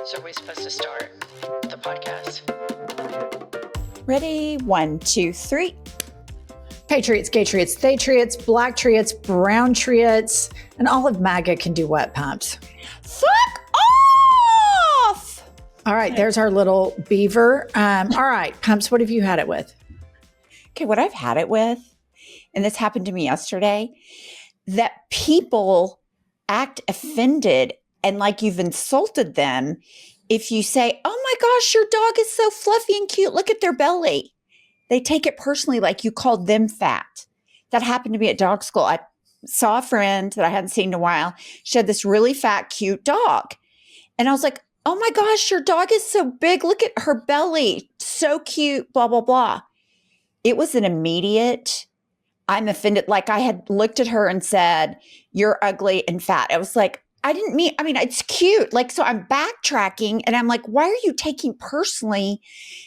So are we supposed to start the podcast? Ready? 1, 2, 3. Patriots, Gaytriots, Thaytriots, Black Triots, Brown Triots, and all of MAGA can do what, Pumps? Fuck off! All right, there's our little beaver. All right, Pumps, what have you had it with? Okay, what I've had it with, and this happened to me yesterday, that people act offended and like you've insulted them if you say, oh my gosh, your dog is so fluffy and cute. Look at their belly. They take it personally like you called them fat. That happened to me at dog school. I saw a friend that I hadn't seen in a while. She had this really fat, cute dog. And I was like, oh my gosh, your dog is so big. Look at her belly. So cute, blah, blah, blah. It was an immediate, I'm offended. Like I had looked at her and said, you're ugly and fat. I was like, I mean, it's cute. Like, so I'm backtracking and I'm like, why are you taking personally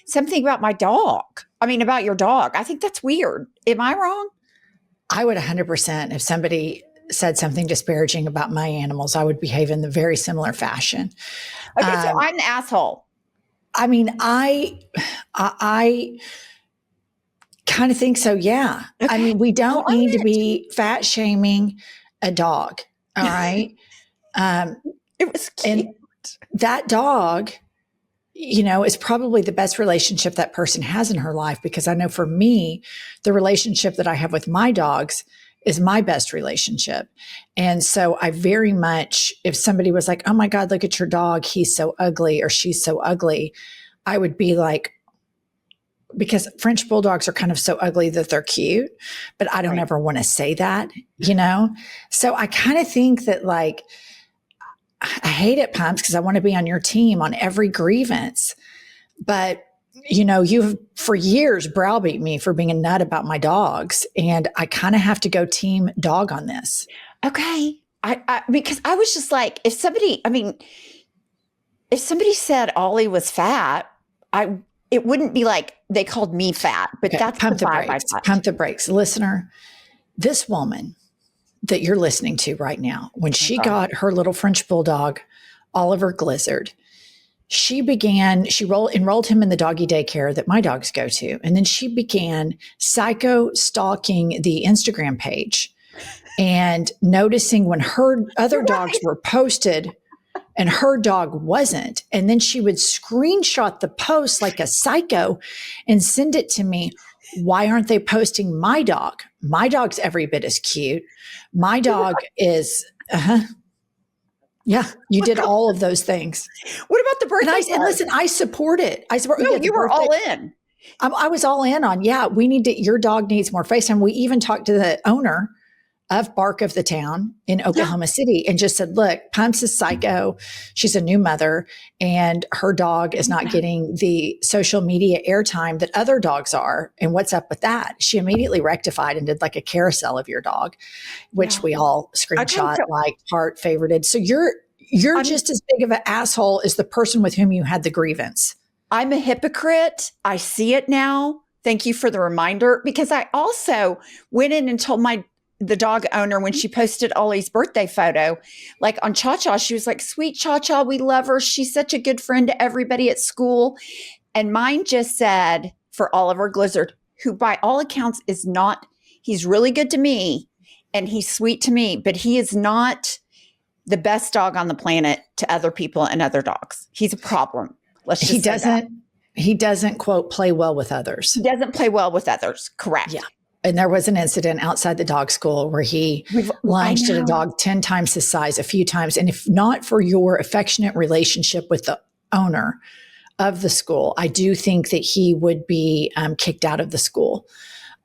something about my dog? I mean, about your dog. I think that's weird. Am I wrong? I would 100%, if somebody said something disparaging about my animals, I would behave in the very similar fashion. Okay, so I'm the asshole. I mean, I kind of think so. Yeah. Okay. I mean, we don't need to be fat shaming a dog. All right. It was cute. And that dog, you know, is probably the best relationship that person has in her life, because I know for me, the relationship that I have with my dogs is my best relationship. And so I very much, if somebody was like, oh my God, look at your dog, he's so ugly or she's so ugly, I would be like, because French bulldogs are kind of so ugly that they're cute, but I don't ever want to say that, you know? So I kind of think that, like, I hate it, Pumps, because I want to be on your team on every grievance. But, you know, you've for years browbeat me for being a nut about my dogs. And I kind of have to go team dog on this. Okay. Because I was just like, if somebody said Ollie was fat, it wouldn't be like they called me fat, but that's pump the brakes. Pump the brakes. Listener, this woman that you're listening to right now, when she got her little French bulldog, Oliver Glizzard, she enrolled him in the doggy daycare that my dogs go to. And then she began psycho stalking the Instagram page and noticing when her other dogs were posted and her dog wasn't. And then she would screenshot the post like a psycho and send it to me. Why aren't they posting my dog? My dog's every bit as cute. My dog is, yeah, you did all of those things. What about the birthday? And listen, I support it. No, you were all in. I was all in on, your dog needs more FaceTime. We even talked to the owner of Bark of the Town in Oklahoma City and just said, look, Pumps is psycho. She's a new mother and her dog is not getting the social media airtime that other dogs are. And what's up with that? She immediately rectified and did like a carousel of your dog, which we all screenshot, liked, heart, favorited. So you're just as big of an asshole as the person with whom you had the grievance. I'm a hypocrite. I see it now. Thank you for the reminder, because I also went in and told the dog owner, when she posted Ollie's birthday photo, like on Cha-Cha, she was like, sweet Cha-Cha, we love her. She's such a good friend to everybody at school. And mine just said, for Oliver Glizzard, who by all accounts is not, he's really good to me and he's sweet to me, but he is not the best dog on the planet to other people and other dogs. He's a problem. Let's just He doesn't, quote, play well with others. He doesn't play well with others. Correct. Yeah. And there was an incident outside the dog school where he lunged at a dog 10 times his size a few times. And if not for your affectionate relationship with the owner of the school, I do think that he would be kicked out of the school.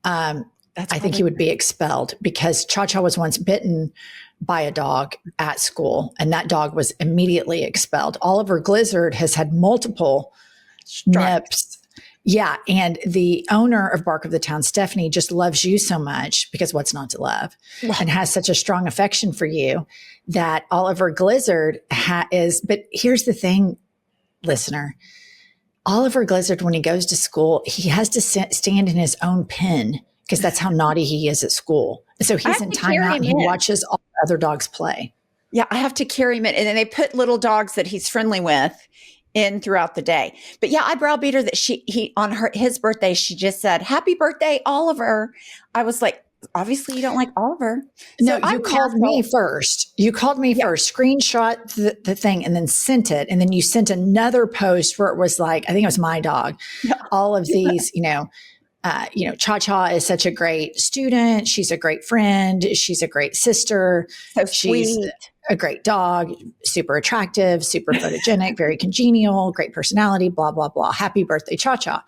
I think he would be expelled, because Cha-Cha was once bitten by a dog at school and that dog was immediately expelled. Oliver Glizzard has had multiple nips. Yeah. And the owner of Bark of the Town, Stephanie, just loves you so much, because what's not to love, and has such a strong affection for you, that Oliver Glizzard is. But here's the thing, listener. Oliver Glizzard, when he goes to school, he has to stand in his own pen, because that's how naughty he is at school. So he's in timeout and he watches all the other dogs play. Yeah, I have to carry him in. And then they put little dogs that he's friendly with in throughout the day. But yeah, I browbeat her that he on his birthday, she just said, "Happy birthday, Oliver." I was like, obviously you don't like Oliver. No, So you called me first. You called me first, screenshot the thing, and then sent it. And then you sent another post where it was like, I think it was my dog. Yeah. All of these, Cha-Cha is such a great student. She's a great friend. She's a great sister. So sweet. She's a great dog, super attractive, super photogenic, very congenial, great personality, blah, blah, blah. Happy birthday, Cha-Cha.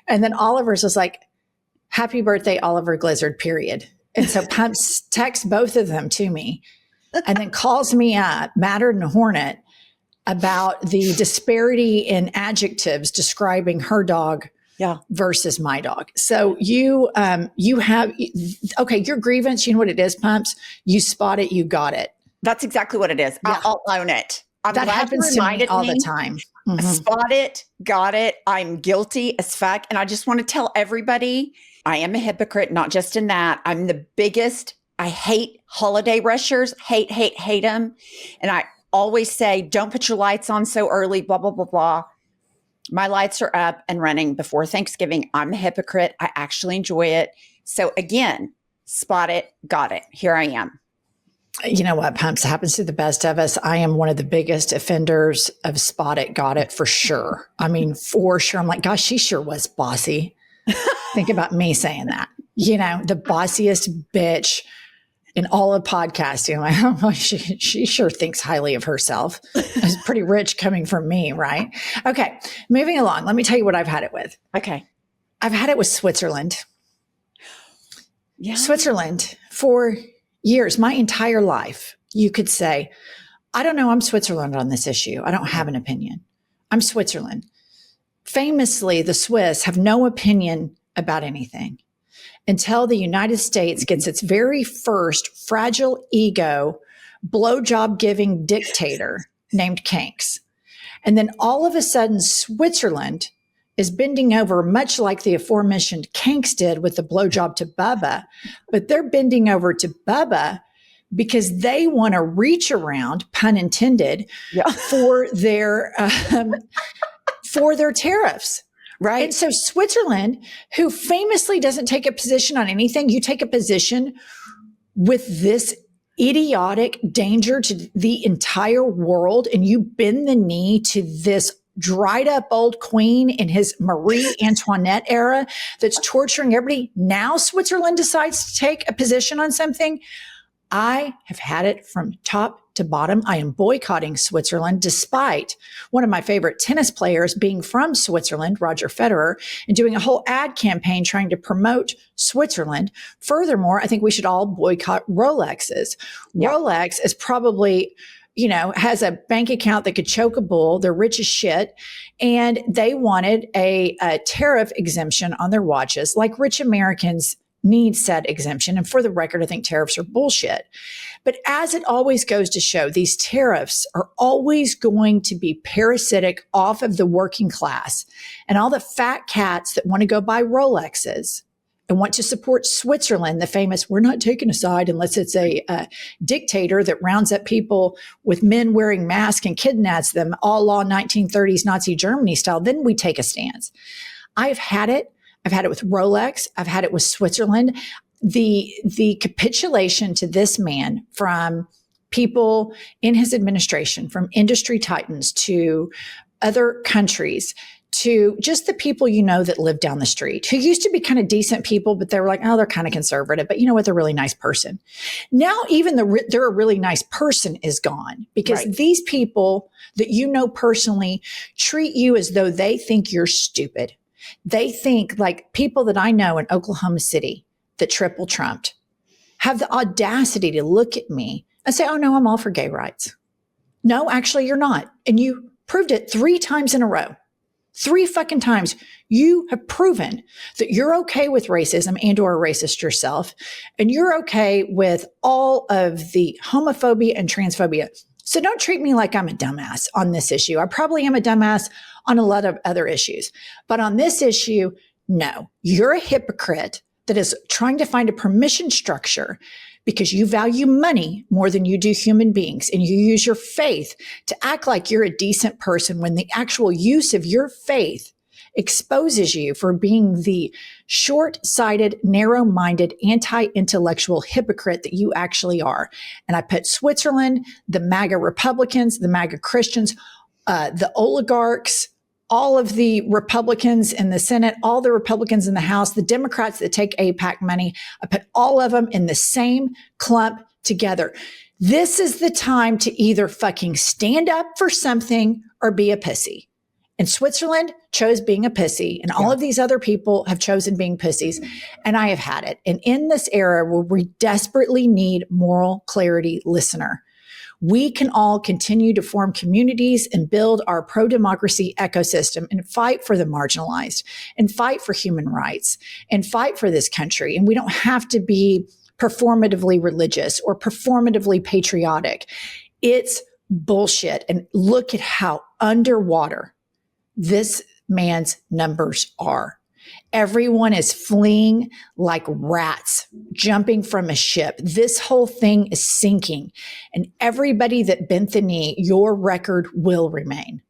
And then Oliver's was like, happy birthday, Oliver Glizzard, period. And so Pumps texts both of them to me and then calls me up, mattered and hornet, about the disparity in adjectives describing her dog versus my dog. So you have, your grievance, you know what it is, Pumps? You spot it, you got it. That's exactly what it is. Yeah. I'll own it. That happens to me all the time. Mm-hmm. Spot it, got it. I'm guilty as fuck. And I just want to tell everybody, I am a hypocrite, not just in that. I'm the biggest. I hate holiday rushers, hate them. And I always say, don't put your lights on so early, blah, blah, blah, blah. My lights are up and running before Thanksgiving. I'm a hypocrite. I actually enjoy it. So again, spot it, got it. Here I am. You know what, Pumps, happens to the best of us. I am one of the biggest offenders of spot it, got it for sure. I mean, for sure. I'm like, gosh, she sure was bossy. Think about me saying that, the bossiest bitch in all of podcasting. I'm like, she sure thinks highly of herself. It's pretty rich coming from me, right? Okay, moving along. Let me tell you what I've had it with. Okay. I've had it with Switzerland. Yeah. Switzerland for years, my entire life, you could say, I don't know, I'm Switzerland on this issue. I don't have an opinion. I'm Switzerland. Famously, the Swiss have no opinion about anything until the United States gets its very first fragile ego, blowjob giving dictator named Kanks. And then all of a sudden, Switzerland is bending over, much like the aforementioned Kanks did with the blowjob to Bubba, but they're bending over to Bubba because they want to reach around, pun intended, for their tariffs. Right. And so Switzerland, who famously doesn't take a position on anything, you take a position with this idiotic danger to the entire world, and you bend the knee to this dried up old queen in his Marie Antoinette era that's torturing everybody. Now Switzerland decides to take a position on something. I have had it from top to bottom. I am boycotting Switzerland, despite one of my favorite tennis players being from Switzerland, Roger Federer, and doing a whole ad campaign trying to promote Switzerland. Furthermore, I think we should all boycott Rolexes. Yep. Rolex is probably, has a bank account that could choke a bull. They're rich as shit. And they wanted a tariff exemption on their watches, like rich Americans need said exemption. And for the record, I think tariffs are bullshit. But as it always goes to show, these tariffs are always going to be parasitic off of the working class and all the fat cats that want to go buy Rolexes and want to support Switzerland, the famous, we're not taking a side unless it's a dictator that rounds up people with men wearing masks and kidnaps them, a la 1930s Nazi Germany style. Then we take a stance. I've had it. I've had it with Rolex. I've had it with Switzerland. The capitulation to this man from people in his administration, from industry titans to other countries, to just the people that live down the street, who used to be kind of decent people, but they were like, oh, they're kind of conservative, but you know what? They're a really nice person. Now, even they're a really nice person is gone because these people that personally treat you as though they think you're stupid. They think like people that I know in Oklahoma City that triple trumped have the audacity to look at me and say, oh no, I'm all for gay rights. No, actually you're not. And you proved it 3 times in a row. 3 fucking times. You have proven that you're okay with racism and or a racist yourself. And you're okay with all of the homophobia and transphobia. So don't treat me like I'm a dumbass on this issue. I probably am a dumbass on a lot of other issues. But on this issue, no, you're a hypocrite that is trying to find a permission structure because you value money more than you do human beings. And you use your faith to act like you're a decent person when the actual use of your faith exposes you for being the short-sighted, narrow-minded, anti-intellectual hypocrite that you actually are. And I put Switzerland, the MAGA Republicans, the MAGA Christians, the oligarchs, all of the Republicans in the Senate, all the Republicans in the House, the Democrats that take AIPAC money, I put all of them in the same clump together. This is the time to either fucking stand up for something or be a pussy. And Switzerland chose being a pussy, and all of these other people have chosen being pussies, and I have had it. And in this era where we desperately need moral clarity, listener, we can all continue to form communities and build our pro-democracy ecosystem and fight for the marginalized and fight for human rights and fight for this country. And we don't have to be performatively religious or performatively patriotic. It's bullshit. And look at how underwater this man's numbers are. Everyone is fleeing like rats, jumping from a ship. This whole thing is sinking. And everybody that bent the knee, your record will remain.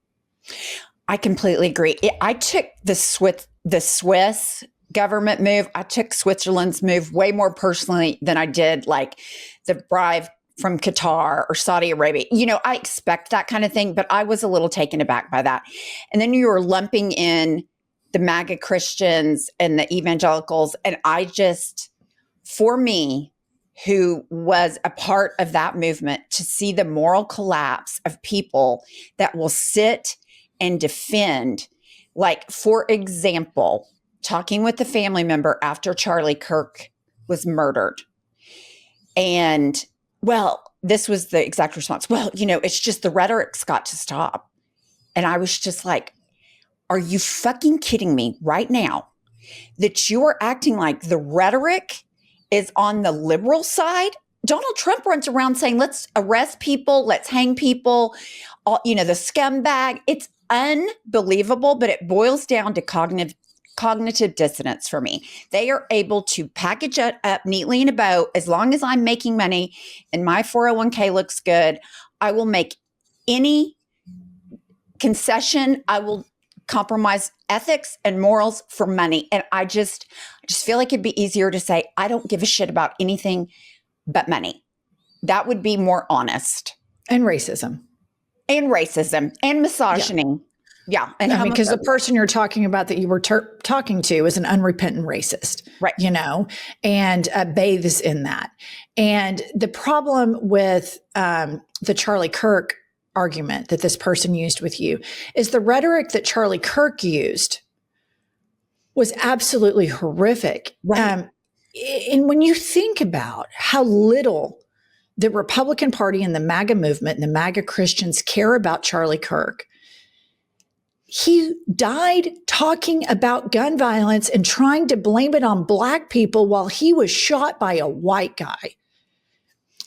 I completely agree. I took the Swiss government move. I took Switzerland's move way more personally than I did like the bribe from Qatar or Saudi Arabia. You know, I expect that kind of thing, but I was a little taken aback by that. And then you were lumping in the MAGA Christians and the evangelicals. And I just, for me, who was a part of that movement, to see the moral collapse of people that will sit and defend, like, for example, talking with the family member after Charlie Kirk was murdered. And, well, this was the exact response. Well, you know, it's just the rhetoric's got to stop. And I was just like, are you fucking kidding me right now that you are acting like the rhetoric is on the liberal side? Donald Trump runs around saying, let's arrest people, let's hang people, all, you know, the scumbag. It's unbelievable, but it boils down to cognitive dissonance for me. They are able to package it up neatly in a bow. As long as I'm making money and my 401k looks good, I will make any concession. I will compromise ethics and morals for money. And I just feel like it'd be easier to say, I don't give a shit about anything but money. That would be more honest. And racism. And misogyny. Yeah. And I mean, because the person you're talking about that you were talking to is an unrepentant racist, right? You know, and bathes in that. And the problem with the Charlie Kirk argument that this person used with you is the rhetoric that Charlie Kirk used was absolutely horrific. Right. And when you think about how little the Republican Party and the MAGA movement and the MAGA Christians care about Charlie Kirk, he died talking about gun violence and trying to blame it on Black people while he was shot by a white guy.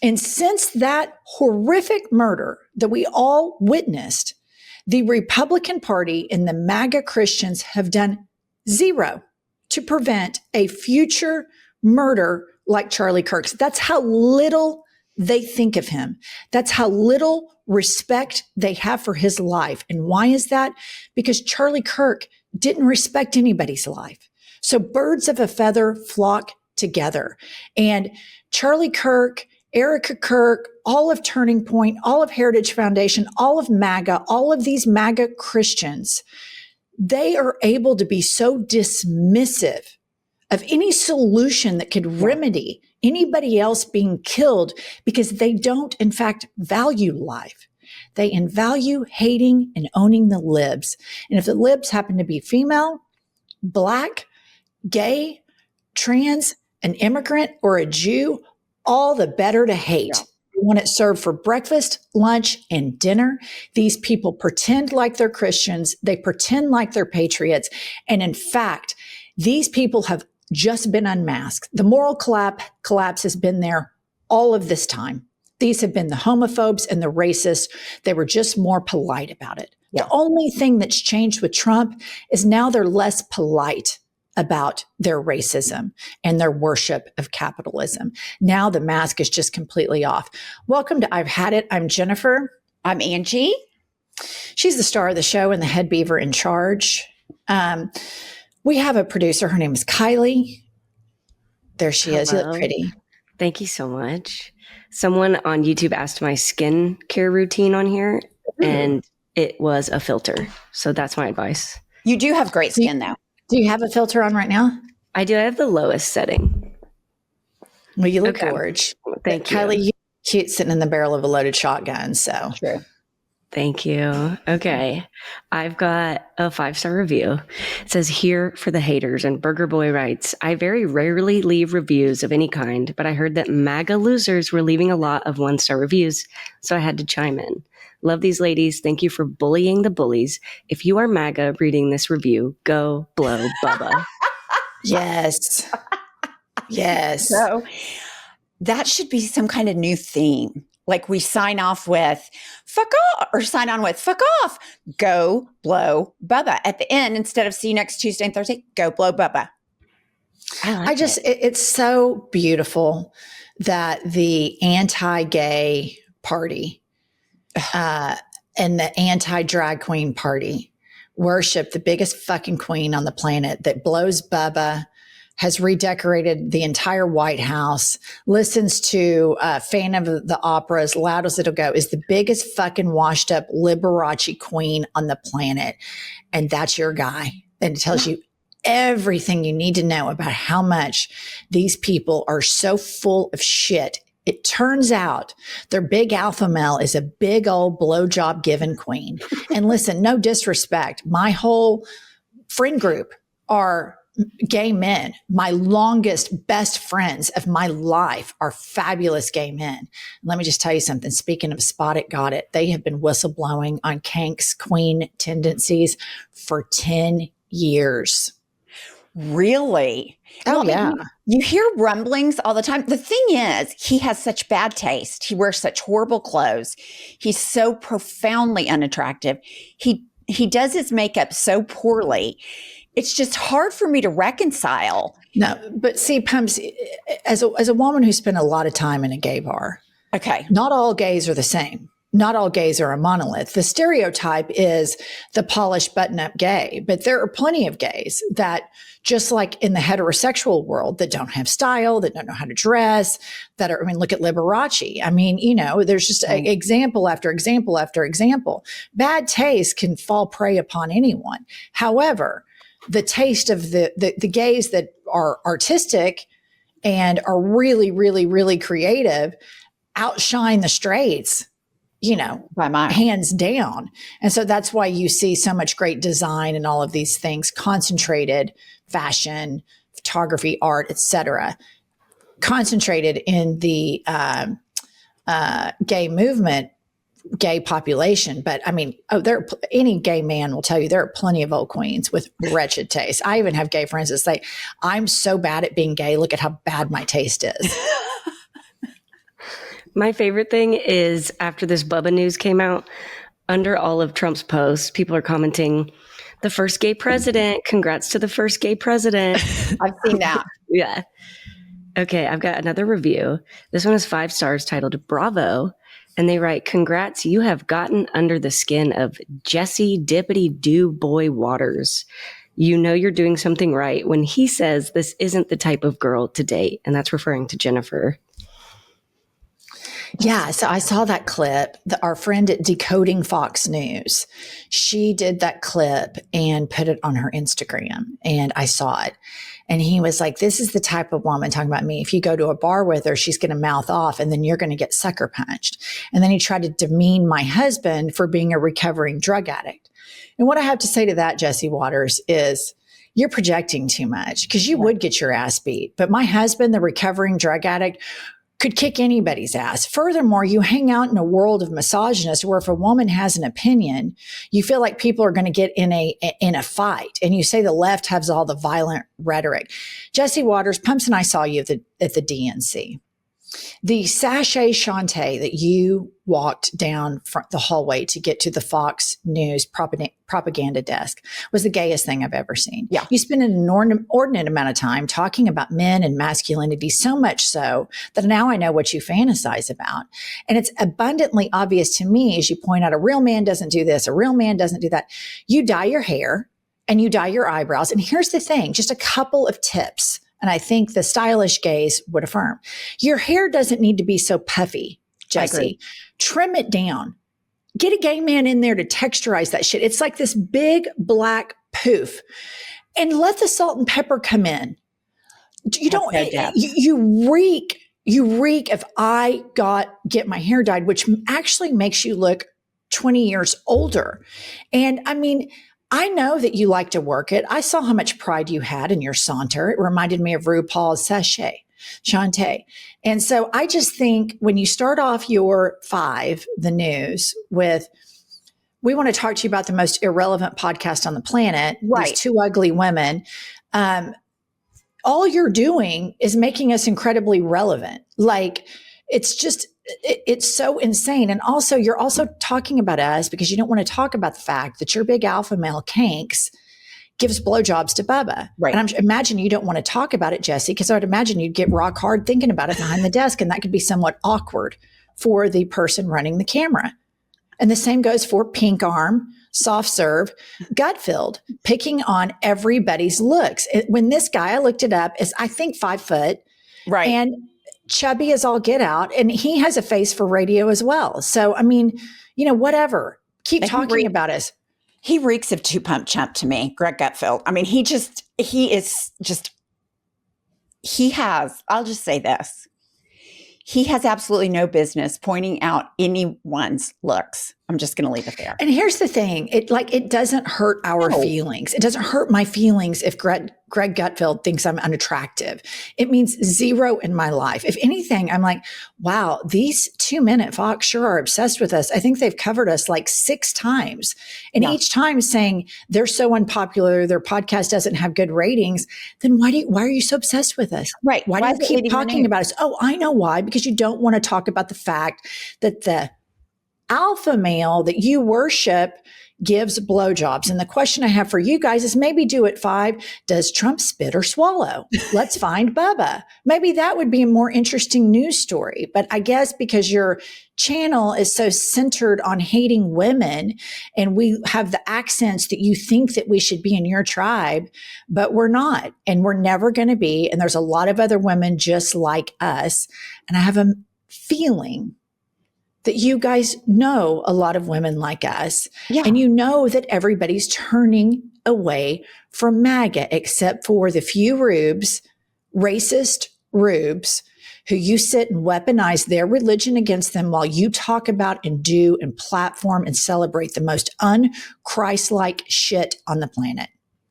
And since that horrific murder that we all witnessed, the Republican Party and the MAGA Christians have done zero to prevent a future murder like Charlie Kirk's. That's how little they think of him. That's how little respect they have for his life. And why is that? Because Charlie Kirk didn't respect anybody's life. So birds of a feather flock together. And Charlie Kirk, Erica Kirk, all of Turning Point, all of Heritage Foundation, all of MAGA, all of these MAGA Christians, they are able to be so dismissive of any solution that could remedy anybody else being killed because they don't, in fact, value life. They value hating and owning the libs. And if the libs happen to be female, Black, gay, trans, an immigrant, or a Jew, all the better to hate. Yeah. They want it served for breakfast, lunch, and dinner. These people pretend like they're Christians. They pretend like they're patriots. And in fact, these people have just been unmasked. The moral collapse has been there all of this time. These have been the homophobes and the racists. They were just more polite about it. Yeah. The only thing that's changed with Trump is now they're less polite about their racism and their worship of capitalism. Now the mask is just completely off. Welcome to I've Had It. I'm Jennifer. I'm Angie. She's the star of the show and the head beaver in charge. We have a producer. Her name is Kylie. There she is. You look pretty. Thank you so much. Someone on YouTube asked my skin care routine on here, and it was a filter. So that's my advice. You do have great skin, though. Do you have a filter on right now? I do. I have the lowest setting. Well, you look gorgeous. Thank you. Kylie, you're cute sitting in the barrel of a loaded shotgun. So true. Thank you. Okay. I've got a 5-star review. It says, here for the haters. And Burger Boy writes, I very rarely leave reviews of any kind, but I heard that MAGA losers were leaving a lot of 1-star reviews, so I had to chime in. Love these ladies. Thank you for bullying the bullies. If you are MAGA reading this review, go blow Bubba. Yes. Yes. So that should be some kind of new theme. Like we sign off with fuck off or sign on with fuck off, go blow Bubba at the end instead of see you next Tuesday and Thursday, go blow Bubba. It's so beautiful that the anti-gay party and the anti-drag queen party worship the biggest fucking queen on the planet that blows Bubba, has redecorated the entire White House, listens to Phantom of the Opera as loud as it'll go, is the biggest fucking washed up Liberace queen on the planet. And that's your guy. And it tells you everything you need to know about how much these people are so full of shit. It turns out their big alpha male is a big old blowjob giving queen. And listen, no disrespect. My whole friend group are gay men. My longest, best friends of my life are fabulous gay men. Let me just tell you something. Speaking of Spot It, Got It, they have been whistleblowing on Kank's queen tendencies for 10 years. Really? Oh, yeah. You hear rumblings all the time. The thing is, he has such bad taste. He wears such horrible clothes. He's so profoundly unattractive. He does his makeup so poorly. It's just hard for me to reconcile. No, but see, Pumps, as a woman who spent a lot of time in a gay bar, okay, not all gays are the same. Not all gays are a monolith. The stereotype is the polished button-up gay, but there are plenty of gays that, just like in the heterosexual world, that don't have style, that don't know how to dress, that are, I mean, look at Liberace. I mean, you know, there's just example after example after example. Bad taste can fall prey upon anyone. However, the taste of the gays that are artistic and are really, really, really creative outshine the straights, you know, by my hands down. And so that's why you see so much great design and all of these things, concentrated fashion, photography, art, etc., concentrated in the gay movement, gay population. But I mean, any gay man will tell you there are plenty of old queens with wretched taste. I even have gay friends that say, I'm so bad at being gay. Look at how bad my taste is. My favorite thing is after this Bubba news came out, under all of Trump's posts, people are commenting, the first gay president, congrats to the first gay president. I've seen that. Yeah. Okay, I've got another review. This one is 5 stars titled Bravo. And they write, congrats, you have gotten under the skin of Jesse Dippity Doo Boy Waters. You know you're doing something right when he says this isn't the type of girl to date. And that's referring to Jennifer. Yeah, so I saw that clip. Our friend at Decoding Fox News, she did that clip and put it on her Instagram, and I saw it. And he was like, this is the type of woman, talking about me. If you go to a bar with her, she's going to mouth off, and then you're going to get sucker punched. And then he tried to demean my husband for being a recovering drug addict. And what I have to say to that, Jesse Waters, is you're projecting too much, because you would get your ass beat. But my husband, the recovering drug addict, could kick anybody's ass. Furthermore, you hang out in a world of misogynists where if a woman has an opinion, you feel like people are going to get in a fight. And you say the left has all the violent rhetoric. Jesse Waters, Pumps and I saw you at the DNC. The sachet Shantae that you walked down the hallway to get to the Fox News propaganda desk was the gayest thing I've ever seen. Yeah. You spend an inordinate amount of time talking about men and masculinity, so much so that now I know what you fantasize about. And it's abundantly obvious to me, as you point out, a real man doesn't do this, a real man doesn't do that. You dye your hair and you dye your eyebrows. And here's the thing, just a couple of tips. And I think the stylish gays would affirm. Your hair doesn't need to be so puffy, Jesse. Trim it down. Get a gay man in there to texturize that shit. It's like this big black poof. And let the salt and pepper come in. You don't, you reek if I get my hair dyed, which actually makes you look 20 years older. And I mean, I know that you like to work it. I saw how much pride you had in your saunter. It reminded me of RuPaul's Shantae. And so I just think when you start off your 5, the news, with, we want to talk to you about the most irrelevant podcast on the planet, right. These 2 ugly women, all you're doing is making us incredibly relevant. Like, it's just, it's so insane. And also, you're also talking about us because you don't want to talk about the fact that your big alpha male Kanks gives blowjobs to Bubba. Right. And I imagine you don't want to talk about it, Jesse, because I would imagine you'd get rock hard thinking about it behind the desk. And that could be somewhat awkward for the person running the camera. And the same goes for pink arm, soft serve, gut filled, picking on everybody's looks. When this guy, I looked it up, is I think 5 foot. Right. And chubby as all get out. And he has a face for radio as well. So, I mean, whatever. Keep talking about us. He reeks of 2-pump chump to me, Greg Gutfeld. I mean, I'll just say this. He has absolutely no business pointing out anyone's looks. I'm just going to leave it there. And here's the thing. It doesn't hurt our feelings. It doesn't hurt my feelings if Greg Gutfeld thinks I'm unattractive. It means 0 in my life. If anything, I'm like, wow, these 2 men at Fox sure are obsessed with us. I think they've covered us like 6 times. And each time saying they're so unpopular, their podcast doesn't have good ratings. Then why are you so obsessed with us? Right. Why do you keep talking about us? Oh, I know why. Because you don't want to talk about the fact that the alpha male that you worship gives blowjobs. And the question I have for you guys is maybe do it 5. Does Trump spit or swallow? Let's find Bubba. Maybe that would be a more interesting news story. But I guess because your channel is so centered on hating women and we have the accents that you think that we should be in your tribe, but we're not. And we're never going to be. And there's a lot of other women just like us. And I have a feeling that you guys know a lot of women like us. Yeah. And you know that everybody's turning away from MAGA except for the few rubes, racist rubes, who you sit and weaponize their religion against them while you talk about and do and platform and celebrate the most un-Christ-like shit on the planet.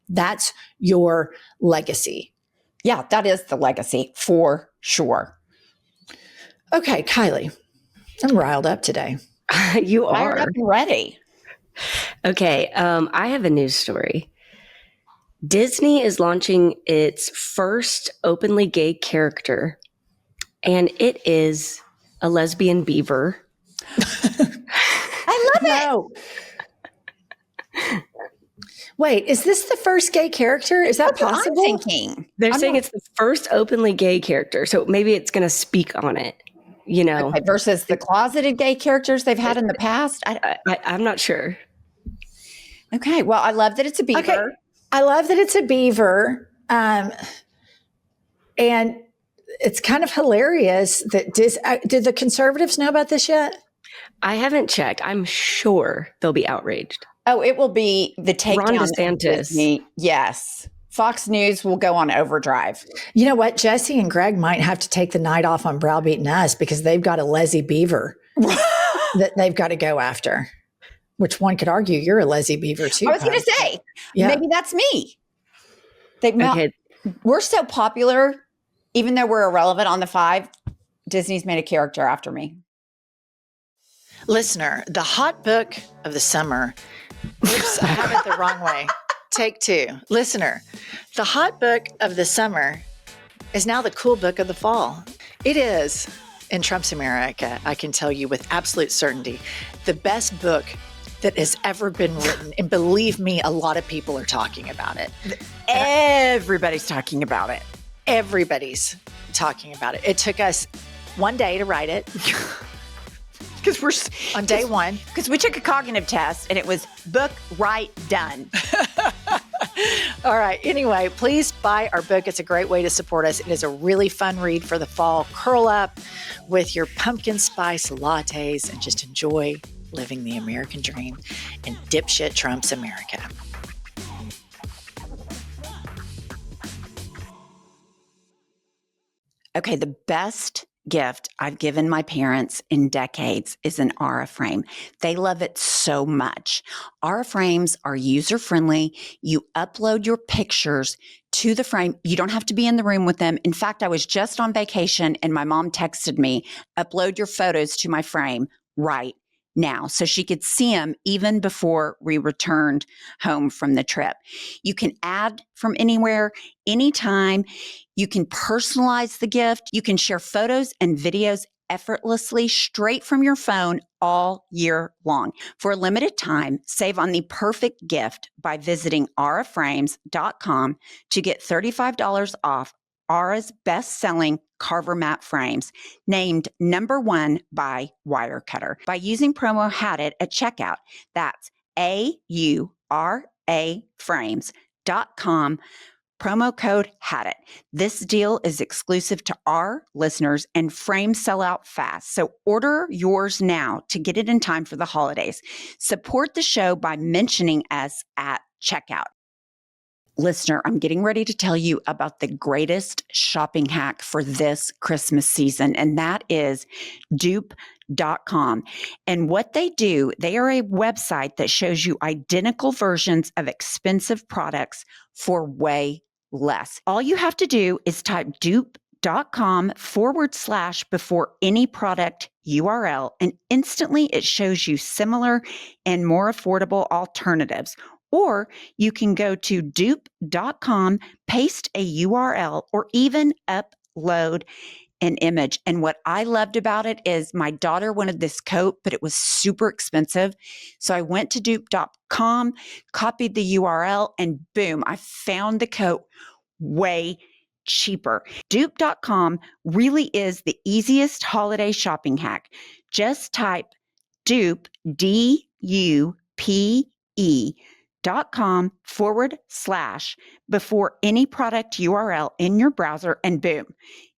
That's your legacy. Yeah, that is the legacy for sure. Okay, Kylie. I'm riled up today. You are. Fired up and ready. Okay. I have a news story. Disney is launching its first openly gay character, and it is a lesbian beaver. I love it. Wait, is this the first gay character? Is that possible? I'm thinking. They're saying it's the first openly gay character, so maybe it's going to speak on it. Okay, versus the closeted gay characters they've had in the past. I'm not sure. Okay, well, I love that it's a beaver. Okay. I love that it's a beaver, and it's kind of hilarious that did the conservatives know about this yet? I haven't checked. I'm sure they'll be outraged. Oh, it will be the takedown. Ron DeSantis. Yes. Fox News will go on overdrive. You know what? Jesse and Greg might have to take the night off on browbeating us because they've got a lesy beaver that they've got to go after, which one could argue you're a lesy beaver too. I was going to say, maybe that's me. We're so popular, even though we're irrelevant on the 5, Disney's made a character after me. Listener, the hot book of the summer. Oops, I have it the wrong way. Take 2. Listener, the hot book of the summer is now the cool book of the fall. It is in Trump's America, I can tell you with absolute certainty, the best book that has ever been written. And believe me, a lot of people are talking about it. Everybody's talking about it. Everybody's talking about it. It took us one day to write it. Because we're on day one. Because we took a cognitive test and it was book, write, done. All right. Anyway, please buy our book. It's a great way to support us. It is a really fun read for the fall. Curl up with your pumpkin spice lattes and just enjoy living the American dream in dipshit Trump's America. Okay, the best gift I've given my parents in decades is an Aura frame. They love it so much. Aura frames are user-friendly. You upload your pictures to the frame. You don't have to be in the room with them. In fact, I was just on vacation and my mom texted me, upload your photos to my frame right now, so she could see them even before we returned home from the trip. You can add from anywhere, anytime. You can personalize the gift. You can share photos and videos effortlessly straight from your phone all year long. For a limited time, save on the perfect gift by visiting auraframes.com to get $35 off Aura's best-selling Carver mat frames, named #1 by Wirecutter, by using promo HAD IT at checkout. That's auraframes.com. Promo code HAD IT. This deal is exclusive to our listeners and frames sell out fast. So order yours now to get it in time for the holidays. Support the show by mentioning us at checkout. Listener, I'm getting ready to tell you about the greatest shopping hack for this Christmas season, and that is dupe.com. And what they do, they are a website that shows you identical versions of expensive products for way less. All you have to do is type dupe.com / before any product URL, and instantly it shows you similar and more affordable alternatives. Or you can go to dupe.com, paste a URL, or even upload an image. And what I loved about it is my daughter wanted this coat, but it was super expensive. So I went to dupe.com, copied the URL, and boom, I found the coat way cheaper. Dupe.com really is the easiest holiday shopping hack. Just type dupe, DUPE.com / before any product URL in your browser, and boom,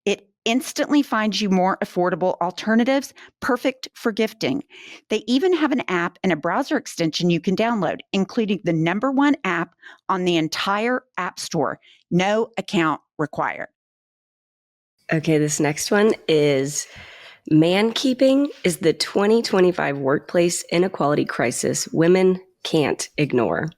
it instantly finds you more affordable alternatives, perfect for gifting. They even have an app and a browser extension you can download, including the #1 app on the entire App Store. No account required. Okay, this next one is man keeping is the 2025 workplace inequality crisis women can't ignore.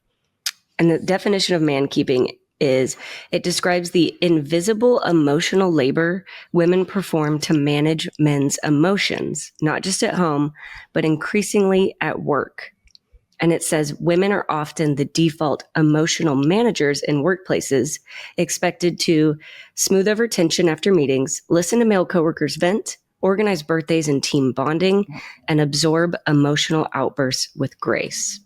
And the definition of man keeping is it describes the invisible emotional labor women perform to manage men's emotions, not just at home, but increasingly at work. And it says women are often the default emotional managers in workplaces, expected to smooth over tension after meetings, listen to male coworkers vent, organize birthdays and team bonding, and absorb emotional outbursts with grace.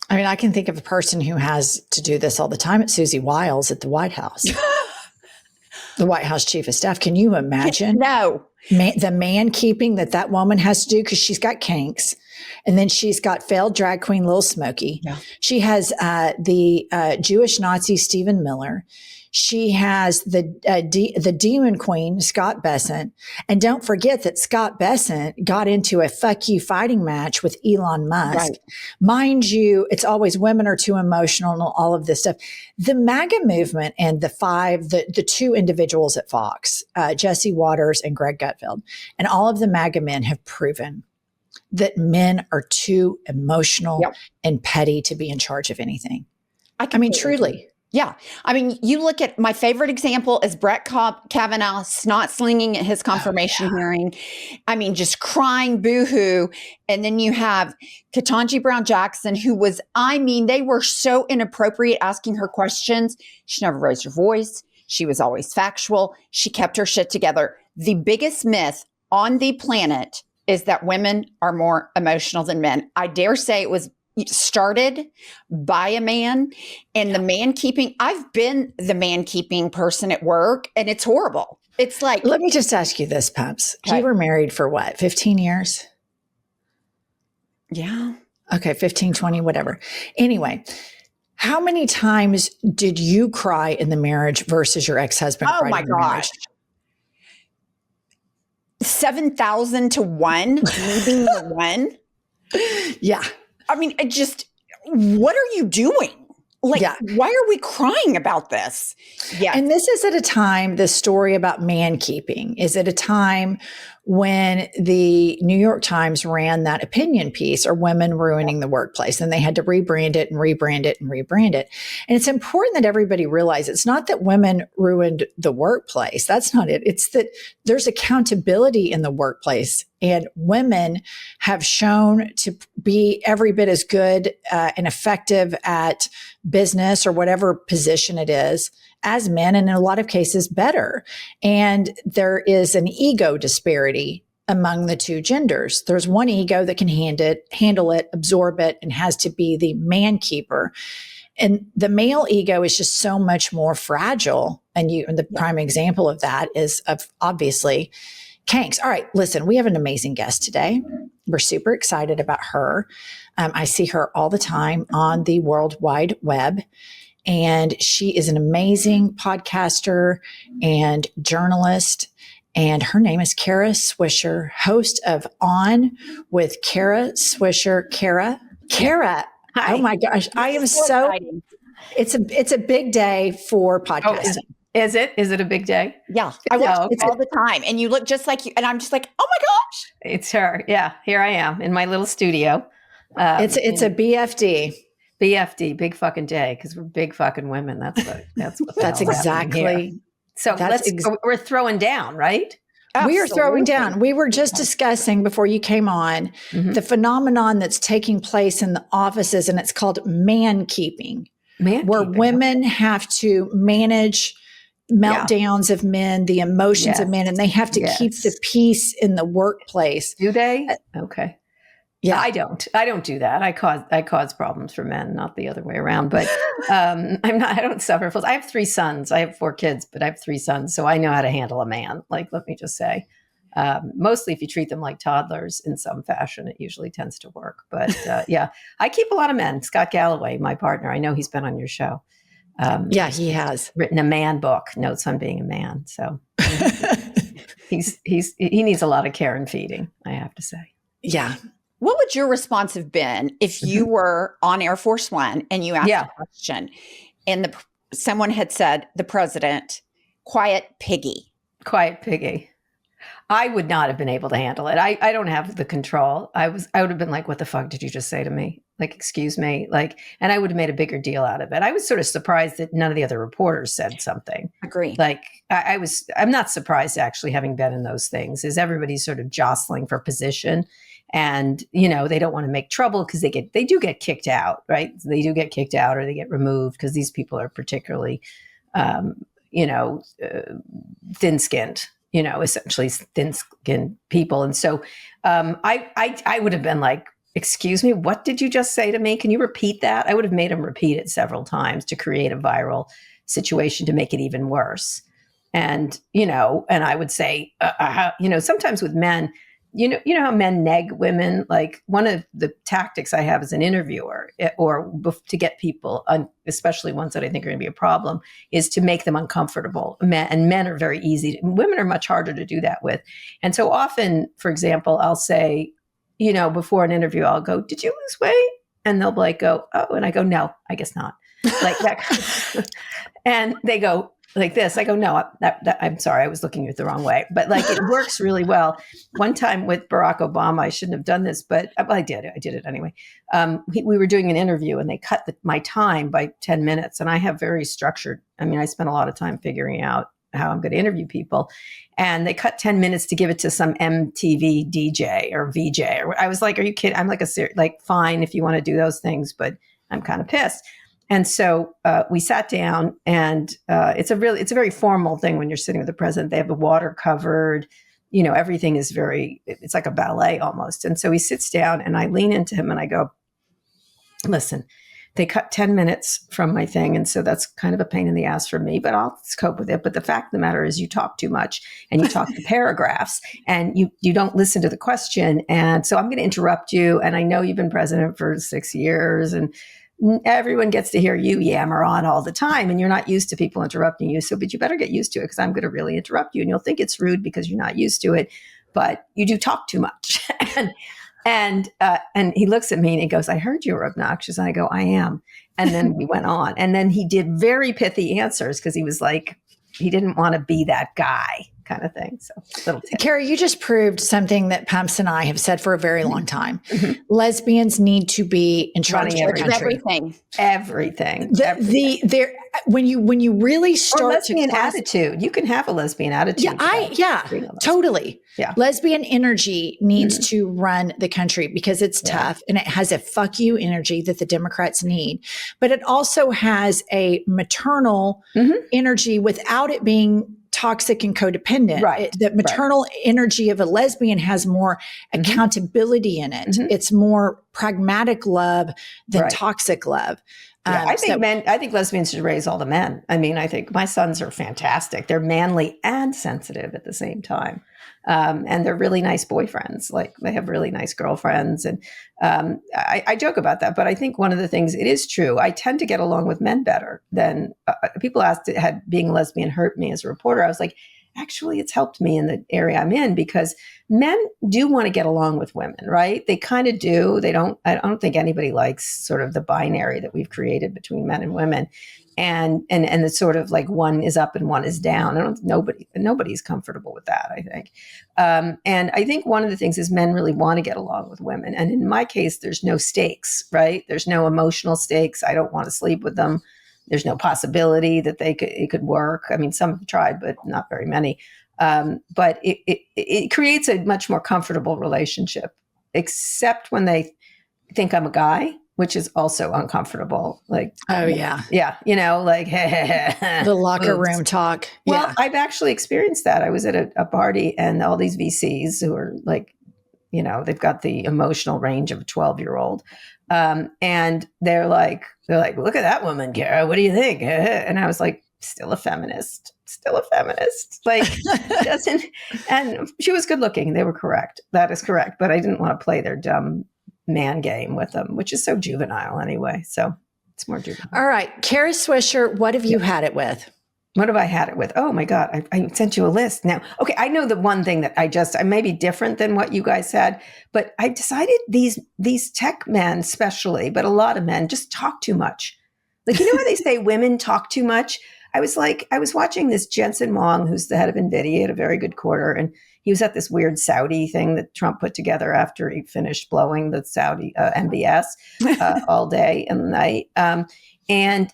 I mean, I can think of a person who has to do this all the time. It's Susie Wiles at the White House, the White House chief of staff. Can you imagine? No. The man keeping that woman has to do, because she's got kinks. And then she's got failed drag queen Lil Smokey. Yeah. She has the Jewish Nazi Stephen Miller. She has the demon queen, Scott Bessent. And don't forget that Scott Bessent got into a fuck you fighting match with Elon Musk. Right. Mind you, it's always women are too emotional and all of this stuff. The MAGA movement and the two individuals at Fox, Jesse Waters and Greg Gutfeld, and all of the MAGA men have proven that men are too emotional and petty to be in charge of anything. I mean, truly. Yeah. I mean, you look at my favorite example is Brett Kavanaugh snot slinging at his confirmation hearing. I mean, just crying boohoo. And then you have Ketanji Brown Jackson, who was, they were so inappropriate asking her questions. She never raised her voice. She was always factual. She kept her shit together. The biggest myth on the planet is that women are more emotional than men. I dare say it was started by a man, and the man keeping. I've been the man keeping person at work, and it's horrible. It's like, let me just ask you this, Pumps. Okay. You were married for what, 15 years? Yeah. Okay, 15, 20, whatever. Anyway, how many times did you cry in the marriage versus your ex-husband cried my in the marriage? gosh. 7,000 to 1, maybe one. Yeah. I mean, what are you doing? Like, why are we crying about this? Yeah. And this is at a time, the story about man keeping is at a time when the New York Times ran that opinion piece, or women ruining the workplace, and they had to rebrand it and rebrand it and rebrand it. And it's important that everybody realize it's not that women ruined the workplace. That's not it. It's that there's accountability in the workplace, and women have shown to be every bit as good and effective at business or whatever position it is as men, and in a lot of cases better. And there is an ego disparity among the two genders. There's one ego that can handle it, absorb it, and has to be the man keeper. And the male ego is just so much more fragile. And the prime example of that is obviously Kanks. All right, listen, we have an amazing guest today. We're super excited about her. I see her all the time on the World Wide Web. And she is an amazing podcaster and journalist. And her name is Kara Swisher, host of On with Kara Swisher. Kara. Hi. Oh my gosh. I am so exciting. It's a big day for podcasting. Is it a big day? Yeah. I watch it all the time. And you look just like you. And I'm just like, oh my gosh. It's her. Yeah. Here I am in my little studio. It's a BFD. BFD, big fucking day, because we're big fucking women. That's exactly. So we're throwing down, right? Absolutely. We are throwing down. We were just discussing before you came on the phenomenon that's taking place in the offices, and it's called man keeping, where women have to manage meltdowns of men, the emotions of men, and they have to keep the peace in the workplace. Do they? Okay. Yeah, I don't do that. I cause problems for men, not the other way around. But I don't suffer fools. I have 3 sons. I have 4 kids, but I have 3 sons, so I know how to handle a man. Like, let me just say, mostly if you treat them like toddlers in some fashion, it usually tends to work. But I keep a lot of men. Scott Galloway, my partner, I know he's been on your show. He has written a man book, Notes on Being a Man. So he needs a lot of care and feeding, I have to say. Yeah. What would your response have been if you were on Air Force One and you asked a question and someone had said, the president, quiet piggy? Quiet piggy. I would not have been able to handle it. I don't have the control. I would have been like, what the fuck did you just say to me? Like, excuse me. Like, and I would have made a bigger deal out of it. I was sort of surprised that none of the other reporters said something. Agree. Like, I'm not surprised actually, having been in those things, is everybody's sort of jostling for position. And, they don't want to make trouble because they do get kicked out, right? They do get kicked out, or they get removed because these people are particularly, thin-skinned, essentially thin-skinned people. And so I would have been like, excuse me, what did you just say to me? Can you repeat that? I would have made him repeat it several times to create a viral situation to make it even worse. And, and I would say, sometimes with men, you know how men neg women? Like, one of the tactics I have as an interviewer, to get people, especially ones that I think are going to be a problem, is to make them uncomfortable. Men are very easy. Women are much harder to do that with. And so often, for example, I'll say, before an interview, I'll go, did you lose weight? And they'll like go, oh, and I go, no, I guess not. Like that. And they go like this. I go, no, I'm sorry, I was looking at it the wrong way. But like, it works really well. One time with Barack Obama, I shouldn't have done this, but I did it anyway. We were doing an interview and they cut my time by 10 minutes. And I have very structured, I spent a lot of time figuring out how I'm going to interview people. And they cut 10 minutes to give it to some MTV DJ or VJ. I was like, are you kidding? I'm like, fine if you want to do those things, but I'm kind of pissed. And so we sat down, and it's a very formal thing when you're sitting with the president. They have the water covered, everything is it's like a ballet almost. And so he sits down and I lean into him and I go, listen, they cut 10 minutes from my thing. And so that's kind of a pain in the ass for me, but I'll cope with it. But the fact of the matter is you talk too much and you talk the paragraphs and you don't listen to the question. And so I'm going to interrupt you. And I know you've been president for 6 years and everyone gets to hear you yammer on all the time and you're not used to people interrupting you. So, but you better get used to it because I'm going to really interrupt you and you'll think it's rude because you're not used to it, but you do talk too much. And he looks at me and he goes, I heard you were obnoxious. And I go, I am. And then we went on. And then he did very pithy answers because he was like, he didn't want to be that guy kind of thing. So little tip. Kara, you just proved something that Pumps and I have said for a very long time. Lesbians need to be in charge of the country. Everything. When you really start or lesbian attitude, you can have a lesbian attitude. Totally. Yeah. Lesbian energy needs to run the country because it's tough and it has a fuck you energy that the Democrats need. But it also has a maternal energy without it being toxic and codependent. Right. The maternal energy of a lesbian has more accountability in it. It's more pragmatic love than toxic love. I think lesbians should raise all the men. I mean, I think my sons are fantastic. They're manly and sensitive at the same time. And they're really nice boyfriends. Like they have really nice girlfriends. And I joke about that, but I think one of the things, it is true. I tend to get along with men better than people asked, had being a lesbian hurt me as a reporter. I was like, actually, it's helped me in the area I'm in because men do want to get along with women, right? They kind of do. I don't think anybody likes sort of the binary that we've created between men and women. And it's sort of like one is up and one is down. Nobody's comfortable with that, I think. And I think one of the things is men really want to get along with women. And in my case, there's no stakes, right? There's no emotional stakes. I don't want to sleep with them. There's no possibility that it could work. I mean, some have tried, but not very many. But it creates a much more comfortable relationship, except when they think I'm a guy, which is also uncomfortable. Like, oh yeah. Yeah. Like, the locker room talk. Well, I've actually experienced that. I was at a party and all these VCs who are like, they've got the emotional range of a 12-year-old. And they're like, look at that woman, Kara. What do you think? And I was like, still a feminist. Like, doesn't, and she was good looking. They were correct. That is correct. But I didn't want to play their dumb man game with them, which is so juvenile anyway. So it's more juvenile. All right. Kara Swisher, what have you had it with? What have I had it with? Oh my God, I sent you a list now. Okay, I know the one thing that I may be different than what you guys said, but I decided these tech men especially, but a lot of men just talk too much. Like, how they say women talk too much? I was watching this Jensen Huang, who's the head of NVIDIA, had a very good quarter, and he was at this weird Saudi thing that Trump put together after he finished blowing the Saudi MBS all day and night. And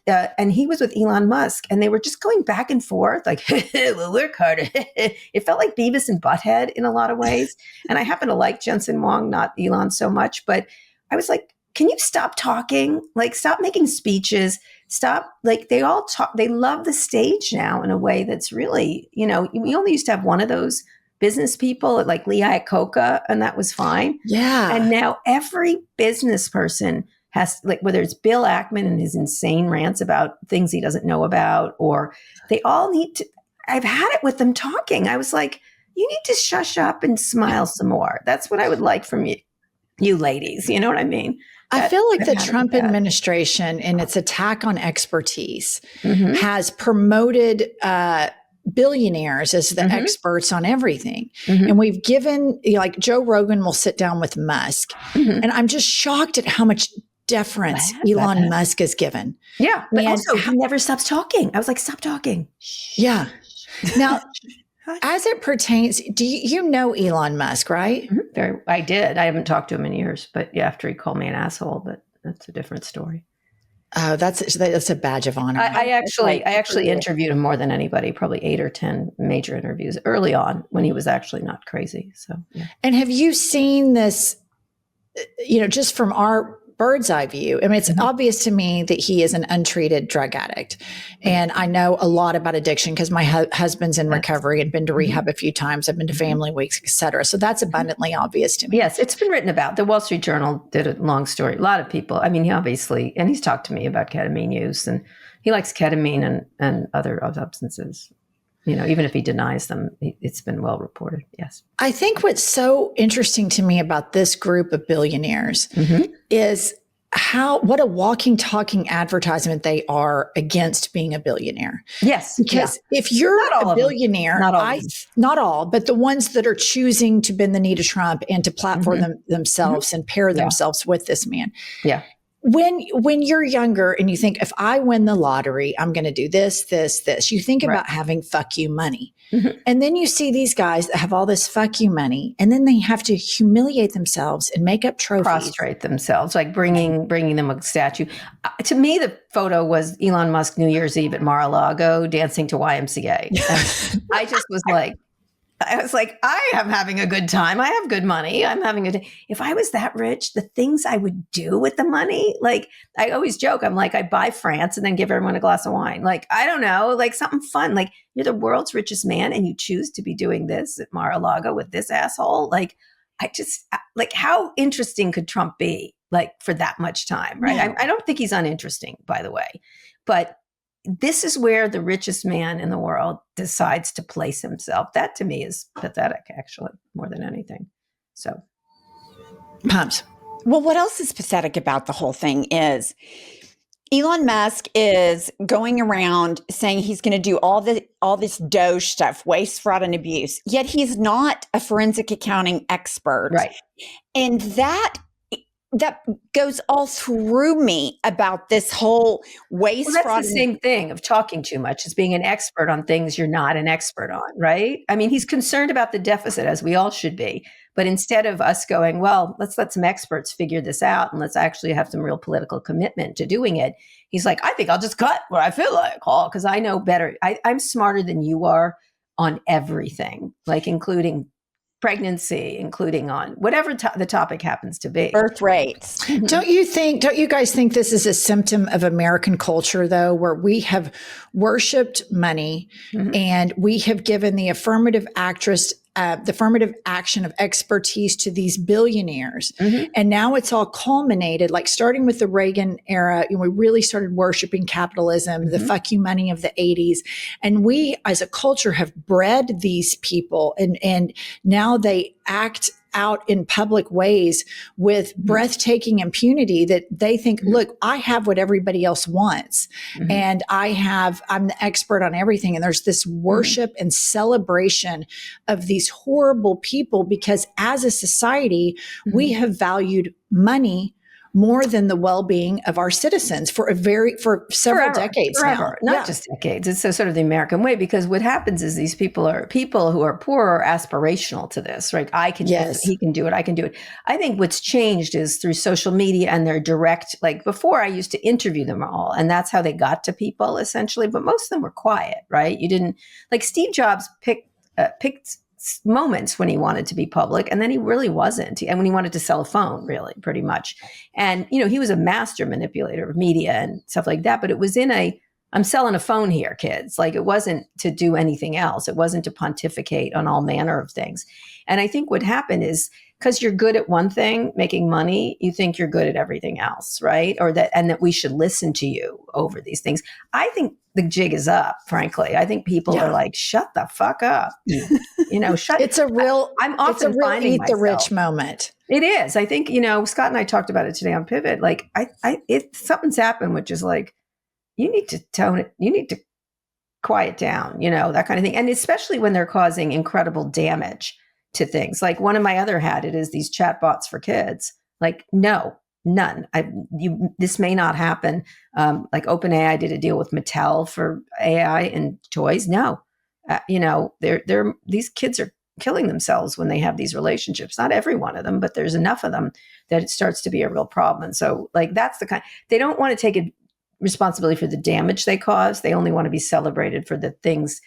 he was with Elon Musk and they were just going back and forth like, we'll work harder. It felt like Beavis and Butthead in a lot of ways. And I happen to like Jensen Huang, not Elon so much, but I was like, can you stop talking? Like, stop making speeches. Stop. Like, they all talk. They love the stage now in a way that's really, we only used to have one of those business people like Lee Iacocca, and that was fine. Yeah. And now every business person has, like, whether it's Bill Ackman and his insane rants about things he doesn't know about, or they all need to, I've had it with them talking. I was like, you need to shush up and smile some more. That's what I would like from you ladies. You know what I mean? I feel like the Trump administration and its attack on expertise has promoted billionaires as the experts on everything. And we've given, like, Joe Rogan will sit down with Musk. And I'm just shocked at how much deference Elon Musk is given. Yeah. But also, he never stops talking. I was like, stop talking. Yeah. Now, as it pertains, do you know Elon Musk, right? I did. I haven't talked to him in years, but yeah, after he called me an asshole, but that's a different story. Oh, that's a badge of honor. I actually interviewed him more than anybody, probably 8 or 10 major interviews early on when he was actually not crazy. So, yeah. And have you seen this, just from our bird's eye view. I mean, it's obvious to me that he is an untreated drug addict. And I know a lot about addiction because my husband's in recovery and been to rehab a few times. I've been to family weeks, et cetera. So that's abundantly obvious to me. Yes, it's been written about. The Wall Street Journal did a long story. A lot of people, I mean, he obviously, and he's talked to me about ketamine use, and he likes ketamine and other substances. Even if he denies them, it's been well reported. Yes. I think what's so interesting to me about this group of billionaires is what a walking, talking advertisement they are against being a billionaire. Yes. Because if you're a billionaire, not all, but the ones that are choosing to bend the knee to Trump and to platform themselves and pair themselves with this man. Yeah. When you're younger and you think, if I win the lottery, I'm going to do this, you think about having fuck you money. And then you see these guys that have all this fuck you money, and then they have to humiliate themselves and make up trophies. Prostrate themselves, like bringing them a statue. To me, the photo was Elon Musk New Year's Eve at Mar-a-Lago dancing to YMCA. And I just was like, I am having a good time. I have good money. I'm having a day. If I was that rich, the things I would do with the money, like I always joke, I'm like, I buy France and then give everyone a glass of wine. Like, I don't know, like something fun. Like, you're the world's richest man and you choose to be doing this at Mar-a-Lago with this asshole. Like, how interesting could Trump be, like, for that much time, right? Yeah. I don't think he's uninteresting, by the way. But this is where the richest man in the world decides to place himself. That to me is pathetic, actually, more than anything. So, Pumps. Well, what else is pathetic about the whole thing is Elon Musk is going around saying he's going to do all this Doge stuff, waste, fraud, and abuse. Yet he's not a forensic accounting expert, right? And that goes all through me about this whole waste, that's fraud. The same thing of talking too much as being an expert on things you're not an expert on, right? I mean, he's concerned about the deficit, as we all should be. But instead of us going, well, let's let some experts figure this out and let's actually have some real political commitment to doing it, he's like, I think I'll just cut what I feel like, because I know better. I'm smarter than you are on everything, like including pregnancy, including on whatever the topic happens to be. Birth rates. Don't you guys think this is a symptom of American culture, though, where we have worshiped money and we have given the affirmative action of expertise to these billionaires. And now it's all culminated, like starting with the Reagan era, we really started worshiping capitalism, the fuck you money of the 80s. And we as a culture have bred these people and now they act out in public ways with breathtaking impunity that they think, look, I have what everybody else wants. And I'm the expert on everything. And there's this worship and celebration of these horrible people because as a society, we have valued money more than the well-being of our citizens for several decades now. Not just decades. It's sort of the American way, because what happens is these people who are poor are aspirational to this, right? I can do it, he can do it, I can do it. I think what's changed is through social media and their direct, like before I used to interview them all and that's how they got to people essentially, but most of them were quiet, right? You didn't, like Steve Jobs picked moments when he wanted to be public, and then he really wasn't. And when he wanted to sell a phone, really, pretty much. And, he was a master manipulator of media and stuff like that. But it was I'm selling a phone here, kids. Like, it wasn't to do anything else. It wasn't to pontificate on all manner of things. And I think what happened is because you're good at one thing, making money, you think you're good at everything else, right? And that we should listen to you over these things. I think the jig is up, frankly. I think people are like, shut the fuck up. Shut. It's a real finding eat the rich moment. It is. I think, Scott and I talked about it today on Pivot. Like, something's happened, which is like, you need to tone it. You need to quiet down, that kind of thing. And especially when they're causing incredible damage to things. Like one of my other had it is these chatbots for kids. Like, no, none. This may not happen. Like OpenAI did a deal with Mattel for AI and toys. No, these kids are killing themselves when they have these relationships. Not every one of them, but there's enough of them that it starts to be a real problem. And so, like, that's the kind. They don't want to take a responsibility for the damage they cause. They only want to be celebrated for the things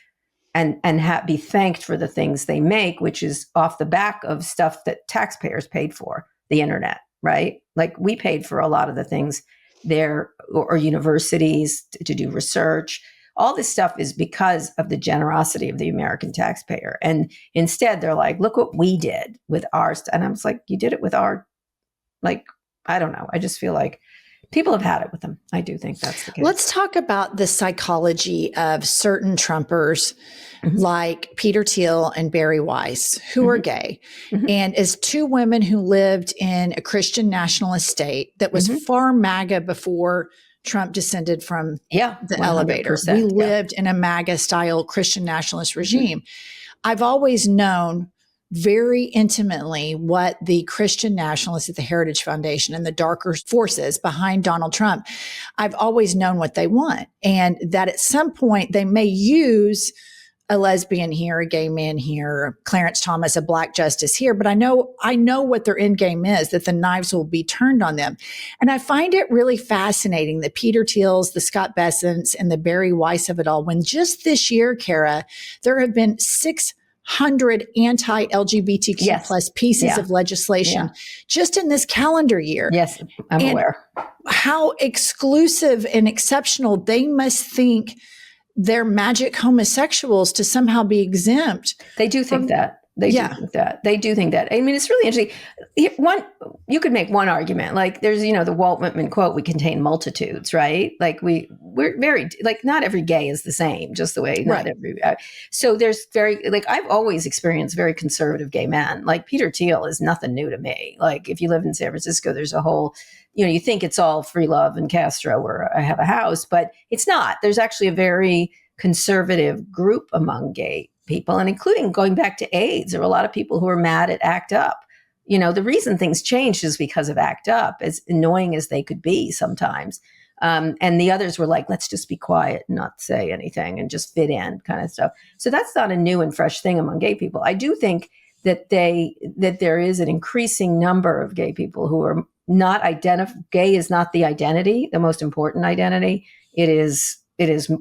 and be thanked for the things they make, which is off the back of stuff that taxpayers paid for, the internet, right? Like we paid for a lot of the things there, or universities to do research. All this stuff is because of the generosity of the American taxpayer. And instead they're like, look what we did with ours. And I was like, you did it with our, like, I don't know. I just feel like people have had it with them. I do think that's the case. Let's talk about the psychology of certain Trumpers like Peter Thiel and Barry Weiss, who are gay. And as two women who lived in a Christian nationalist state that was far MAGA before Trump descended from the elevator. We lived in a MAGA style Christian nationalist regime. I've always known very intimately what the Christian nationalists at the Heritage Foundation and the darker forces behind Donald Trump, I've always known what they want. And that at some point they may use a lesbian here, a gay man here, Clarence Thomas, a black justice here, but I know what their end game is, that the knives will be turned on them. And I find it really fascinating that Peter Thiel's, the Scott Bessents, and the Barry Weiss of it all, when just this year, Kara, there have been 600 anti-LGBTQ plus pieces of legislation just in this calendar year. Yes, I'm aware. How exclusive and exceptional they must think they're magic homosexuals to somehow be exempt. They do think that. They do think that. They do think that. I mean, it's really interesting. You could make one argument, like there's, the Walt Whitman quote, "We contain multitudes," right? Like we're very, like not every gay is the same, just the way not every. So there's I've always experienced very conservative gay men. Like Peter Thiel is nothing new to me. Like if you live in San Francisco, there's a whole, you think it's all free love and Castro where I have a house, but it's not. There's actually a very conservative group among gay people, and including going back to AIDS. There were a lot of people who were mad at ACT UP. The reason things changed is because of ACT UP, as annoying as they could be sometimes. And the others were like, let's just be quiet and not say anything and just fit in kind of stuff. So that's not a new and fresh thing among gay people. I do think that there is an increasing number of gay people who are not gay is not the identity, the most important identity. It is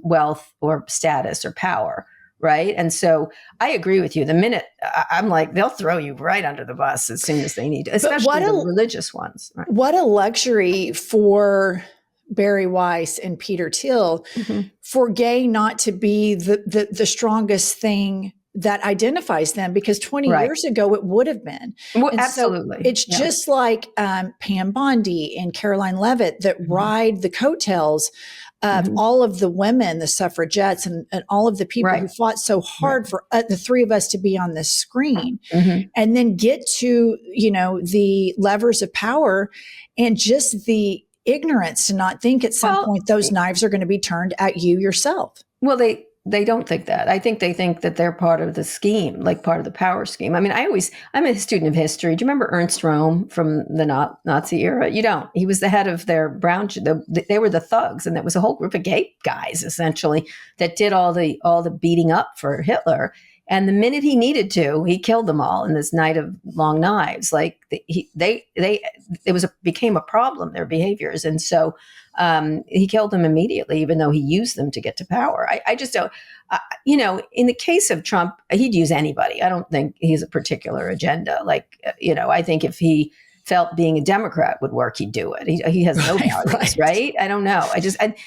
wealth or status or power. Right. And so I agree with you. The minute I'm like, they'll throw you right under the bus as soon as they need to, especially the religious ones. Right? What a luxury for Barry Weiss and Peter Thiel for gay not to be the strongest thing that identifies them, because 20 years ago it would have been. Well, absolutely. So it's just like Pam Bondi and Caroline Leavitt that ride the coattails of all of the women, the suffragettes, and all of the people who fought so hard for the three of us to be on this screen, and then get to, the levers of power and just the ignorance to not think at some point those knives are going to be turned at you yourself. Well, they don't think that. I think they think that they're part of the scheme, like part of the power scheme. I mean, I'm a student of history. Do you remember Ernst Röhm from the Nazi era? You don't. He was the head of their they were the thugs. And there was a whole group of gay guys, essentially, that did all the beating up for Hitler. And the minute he needed to, he killed them all in this night of long knives. Like became a problem, their behaviors. And so he killed them immediately, even though he used them to get to power. I just don't, in the case of Trump, he'd use anybody. I don't think he has a particular agenda. I think if he felt being a Democrat would work, he'd do it. He has no values, right? I don't know.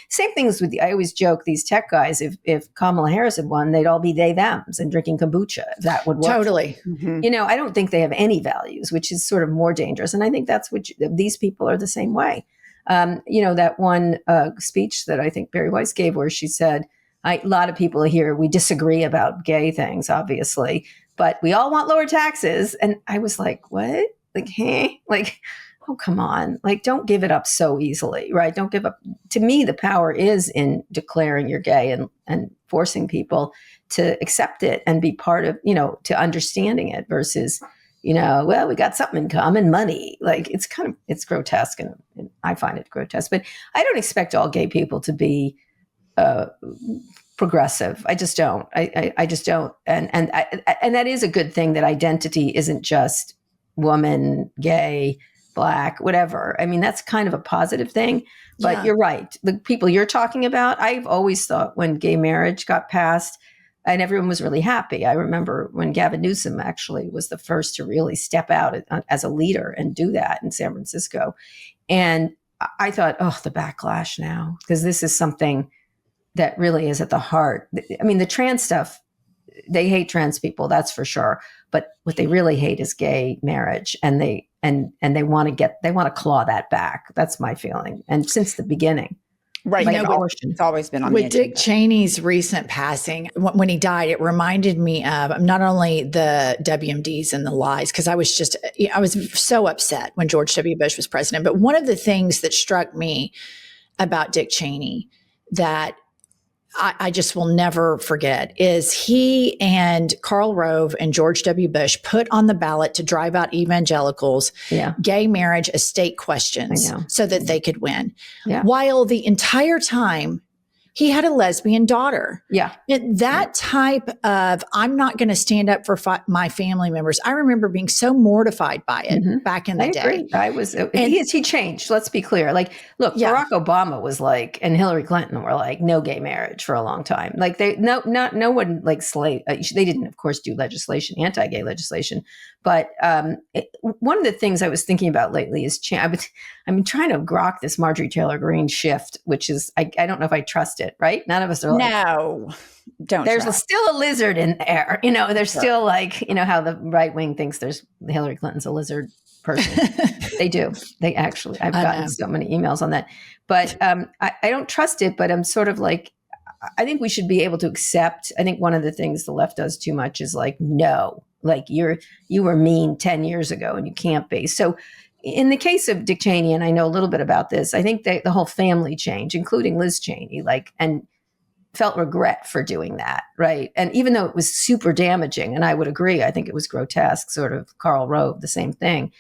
Same things with I always joke, these tech guys, if Kamala Harris had won, they'd all be they, thems and drinking kombucha. That would work. Totally. I don't think they have any values, which is sort of more dangerous. And I think that's what these people are the same way. That one speech that I think Barry Weiss gave where she said, a lot of people here, we disagree about gay things, obviously, but we all want lower taxes. And I was like, what? Oh, come on. Don't give it up so easily, right? Don't give up. To me, the power is in declaring you're gay and forcing people to accept it and be part of, to understanding it versus, we got something in common, money. It's grotesque and I find it grotesque, but I don't expect all gay people to be progressive. I just don't. I just don't. And that is a good thing, that identity isn't just woman, gay, Black, whatever. I mean, that's kind of a positive thing, but you're right. The people you're talking about, I've always thought when gay marriage got passed, and everyone was really happy. I remember when Gavin Newsom actually was the first to really step out as a leader and do that in San Francisco. And I thought, oh, the backlash now, because this is something that really is at the heart. I mean, the trans stuff, they hate trans people, that's for sure. But what they really hate is gay marriage, and they want to claw that back. That's my feeling. And since the beginning. Right. Like It's always been on with the agenda. Dick Cheney's recent passing, when he died, it reminded me of not only the WMDs and the lies, because I was so upset when George W. Bush was president. But one of the things that struck me about Dick Cheney that I just will never forget is he and Karl Rove and George W. Bush put on the ballot to drive out evangelicals, gay marriage as state questions so that they could win. Yeah. While the entire time he had a lesbian daughter. Yeah. And that type of, I'm not going to stand up for my family members. I remember being so mortified by it back in the day. He changed. Let's be clear. Like, look, Barack Obama was like, and Hillary Clinton were like, no gay marriage for a long time. Like no one like they didn't, of course, do legislation, anti-gay legislation. But one of the things I was thinking about lately is I'm trying to grok this Marjorie Taylor Greene shift, which is, I don't know if I trust it, right? None of us are like, no, don't. There's still a lizard in there. There's still like, how the right wing thinks Hillary Clinton's a lizard person. They do. They actually, I've gotten so many emails on that. But I don't trust it, but I'm sort of like, I think we should be able to accept. I think one of the things the left does too much is like, no, like you were mean 10 years ago and you can't be. So in the case of Dick Cheney, and I know a little bit about this, I think the whole family changed, including Liz Cheney, and felt regret for doing that. Right. And even though it was super damaging, and I would agree, I think it was grotesque, sort of Karl Rove, the same thing.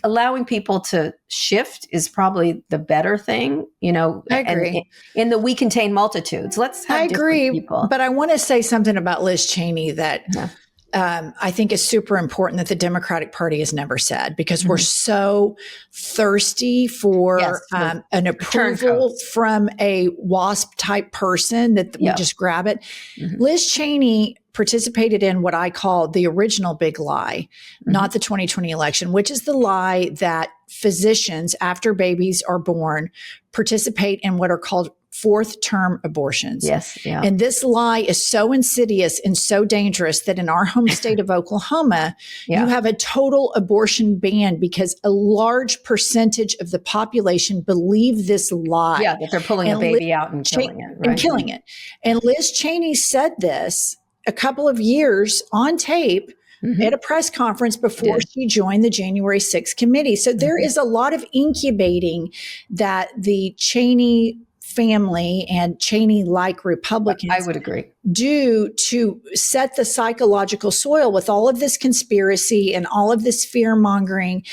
Allowing people to shift is probably the better thing, I agree. In the we contain multitudes. Let's have different people. But I want to say something about Liz Cheney that I think is super important that the Democratic Party has never said, because we're so thirsty for an approval from a WASP type person that we just grab it. Liz Cheney participated in what I call the original big lie, not the 2020 election, which is the lie that physicians, after babies are born, participate in what are called fourth term abortions. Yes. Yeah. And this lie is so insidious and so dangerous that in our home state of Oklahoma, you have a total abortion ban because a large percentage of the population believe this lie. Yeah, that they're pulling a baby out and killing it. Right? And killing it. And Liz Cheney said this a couple of years on tape at a press conference before she joined the January 6th committee. So there is a lot of incubating that the Cheney family and Cheney-like Republicans, I would agree, do to set the psychological soil with all of this conspiracy and all of this fear-mongering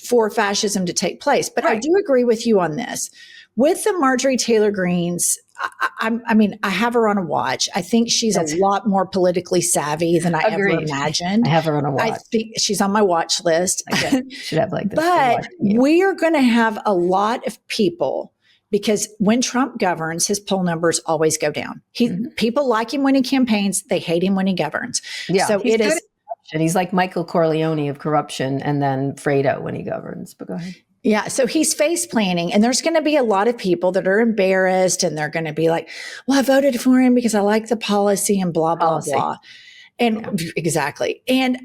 for fascism to take place. But I do agree with you on this. With the Marjorie Taylor Greenes, I mean, I have her on a watch. I think she's a lot more politically savvy than I ever imagined. I have her on a watch. She's on my watch list. I should have like this. But we are going to have a lot of people, because when Trump governs, his poll numbers always go down. People like him when he campaigns. They hate him when he governs. Yeah, so it is. He's like Michael Corleone of corruption, and then Fredo when he governs. But go ahead. Yeah. So he's face planning, and there's going to be a lot of people that are embarrassed, and they're going to be like, well, I voted for him because I like the policy and blah, blah, blah. And exactly. And,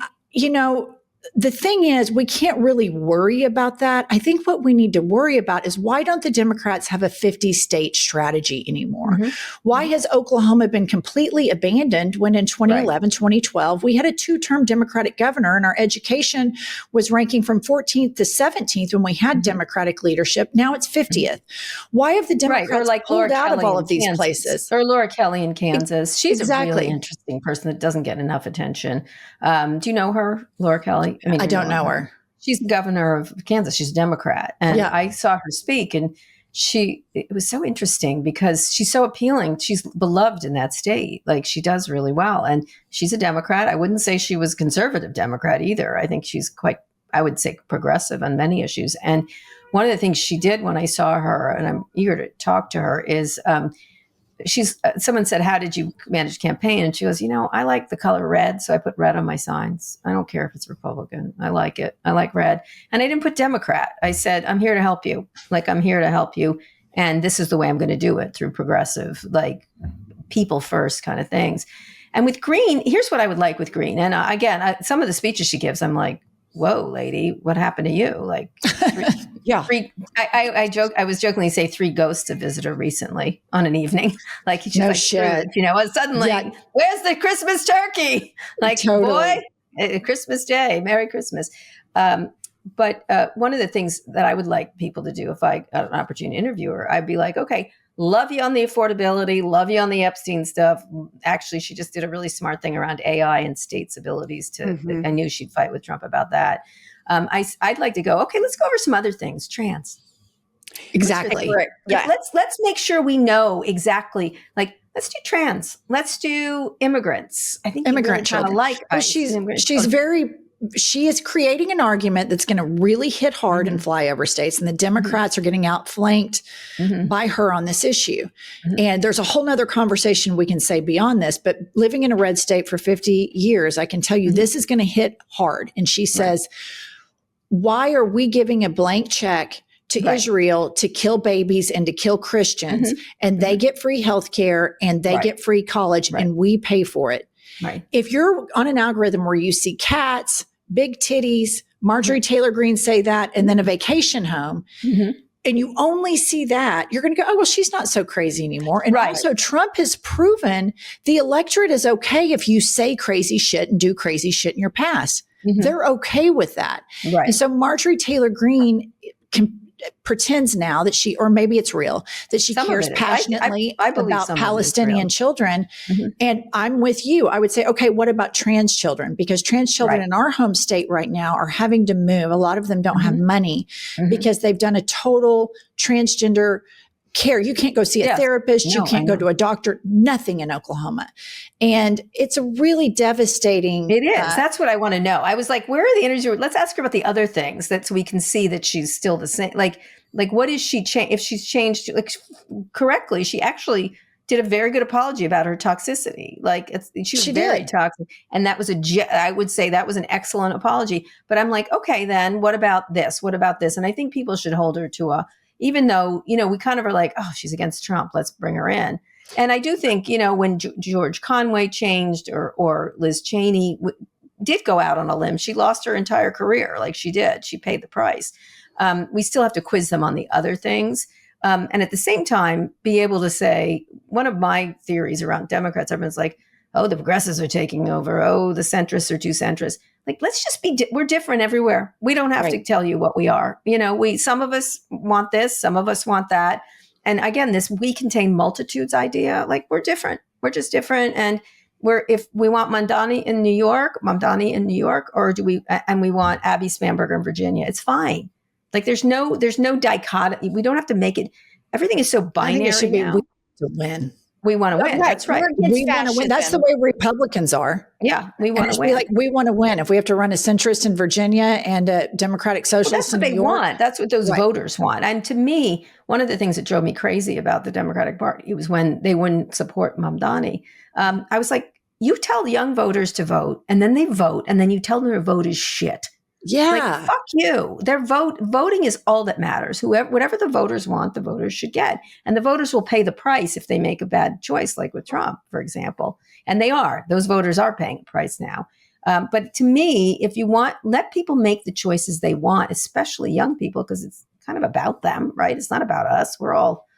the thing is, we can't really worry about that. I think what we need to worry about is, why don't the Democrats have a 50-state strategy anymore? Why has Oklahoma been completely abandoned when in 2011, 2012, we had a 2-term Democratic governor and our education was ranking from 14th to 17th when we had Democratic leadership? Now it's 50th. Why have the Democrats pulled out of all of these places? Or Laura Kelly in Kansas. She's a really interesting person that doesn't get enough attention. Do you know her, Laura Kelly? I mean, I don't know her. She's the governor of Kansas. She's a Democrat. And I saw her speak, and it was so interesting because she's so appealing. She's beloved in that state. Like, she does really well. And she's a Democrat. I wouldn't say she was a conservative Democrat either. I think she's quite, I would say, progressive on many issues. And one of the things she did when I saw her, and I'm eager to talk to her, is someone said, how did you manage campaign? And she goes, I like the color red. So I put red on my signs. I don't care if it's Republican. I like it. I like red. And I didn't put Democrat. I said, I'm here to help you. Like, I'm here to help you. And this is the way I'm going to do it, through progressive, like people first kind of things. And with Green, here's what I would like with Green. And again, some of the speeches she gives, I'm like, whoa, lady, what happened to you? Like, I was jokingly say 3 ghosts to visit her recently on an evening. Like, she's no like, shit. Suddenly, where's the Christmas turkey? Like, Totally. Boy, Christmas Day, Merry Christmas. But one of the things that I would like people to do, if I got an opportunity to interview her, I'd be like, okay, love you on the affordability, love you on the Epstein stuff. Actually, she just did a really smart thing around AI and states' abilities to, I knew she'd fight with Trump about that. I'd like to go, okay, let's go over some other things. Trans. Exactly. Yeah. Let's make sure we know exactly, like, let's do trans. Let's do immigrants. I think immigrant children. She is creating an argument that's going to really hit hard in flyover states. And the Democrats are getting outflanked by her on this issue. And there's a whole nother conversation we can say beyond this, but living in a red state for 50 years, I can tell you this is going to hit hard. And she says, why are we giving a blank check to Israel to kill babies and to kill Christians, and they get free health care and they get free college and we pay for it? Right. If you're on an algorithm where you see cats, big titties, Marjorie Taylor Greene say that, and then a vacation home, and you only see that, you're going to go, oh, well, she's not so crazy anymore. And also, Trump has proven the electorate is okay if you say crazy shit and do crazy shit in your past. They're okay with that. Right. And so Marjorie Taylor Greene pretends now that or maybe it's real, that she cares passionately about Palestinian children. And I'm with you. I would say, okay, what about trans children? Because trans children in our home state right now are having to move. A lot of them don't have money because they've done a total transgender care. You can't go see a therapist. You can't go to a doctor, nothing in Oklahoma. And it's a really devastating. It is. That's what I want to know. I was like, where are the interviews? Let's ask her about the other things so we can see that she's still the same. Like what is she change? If she's changed correctly, she actually did a very good apology about her toxicity. She was very toxic. And that was I would say that was an excellent apology. But I'm like, okay, then what about this? What about this? And I think people should hold her to even though, we kind of are like, oh, she's against Trump, let's bring her in. And I do think, when George Conway changed or Liz Cheney did go out on a limb, she lost her entire career. Like she did. She paid the price. We still have to quiz them on the other things. And at the same time, be able to say, one of my theories around Democrats, everyone's like, oh, the progressives are taking over. Oh, the centrists are too centrist. Like, let's just we're different everywhere. We don't have to tell you what we are. Some of us want this, some of us want that. And again, this we contain multitudes idea, like we're different. We're just different. And if we want Mamdani in New York, or and we want Abby Spanberger in Virginia, it's fine. Like there's no dichotomy. We don't have to make it. Everything is so binary. I think it should be we to win. We want to win. That's right. We want to win. That's the way Republicans are. Yeah, we want to win. We want to win. If we have to run a centrist in Virginia and a Democratic Socialist in New York, that's what they want. That's what those voters want. And to me, one of the things that drove me crazy about the Democratic Party was when they wouldn't support Mamdani. I was like, you tell young voters to vote, and then they vote, and then you tell them their vote is shit. Yeah. Like, fuck you. Voting is all that matters. Whatever the voters want, the voters should get. And the voters will pay the price if they make a bad choice, like with Trump, for example. And those voters are paying a price now. But to me, if you let people make the choices they want, especially young people, because it's kind of about them, right? It's not about us. We're all,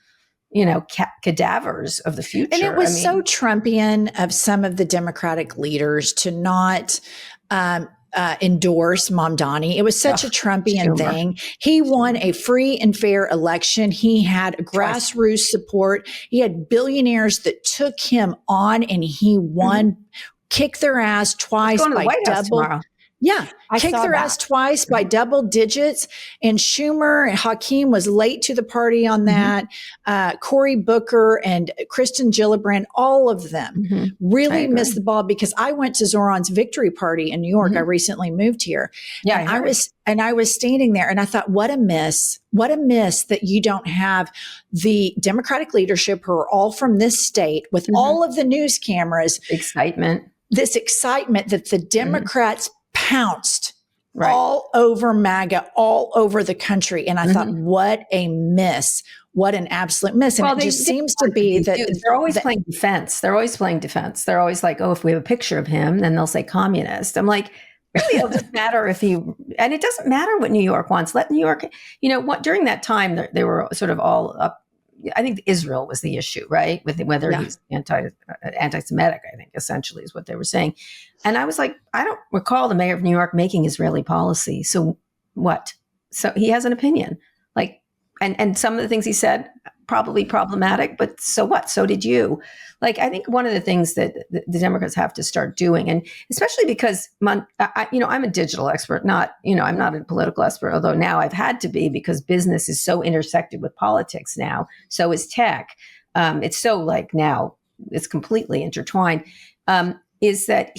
cadavers of the future. And it was so Trumpian of some of the Democratic leaders to not, endorse Mamdani. It was such a Trumpian thing. He won a free and fair election. He had grassroots support. He had billionaires that took him on, and he won, kicked their ass twice by double. Yeah, I kicked saw their that. ass twice by double digits. And Schumer and Hakeem was late to the party on that. Cory Booker and Kristen Gillibrand, all of them really missed the ball, because I went to Zoran's victory party in New York. I recently moved here. Yeah, and I was standing there and I thought, what a miss that you don't have the Democratic leadership who are all from this state with all of the news cameras. This excitement that the Democrats pounced all over MAGA, all over the country. And I thought, what a miss. What an absolute miss. And it just seems to be that they're always playing defense. They're always playing defense. They're always like, oh, if we have a picture of him, then they'll say communist. I'm like, really, it'll just matter if and it doesn't matter what New York wants. Let New York, during that time, they were sort of all up. I think Israel was the issue, right? With whether he's anti-Semitic, I think essentially is what they were saying. And I was like, I don't recall the mayor of New York making Israeli policy. So what? So he has an opinion, like, and some of the things he said, probably problematic, but so what? So did you. Like, I think one of the things that the Democrats have to start doing, and especially because I'm a digital expert, I'm not a political expert, although now I've had to be because business is so intersected with politics now. So is tech. It's so like now it's completely intertwined. Is that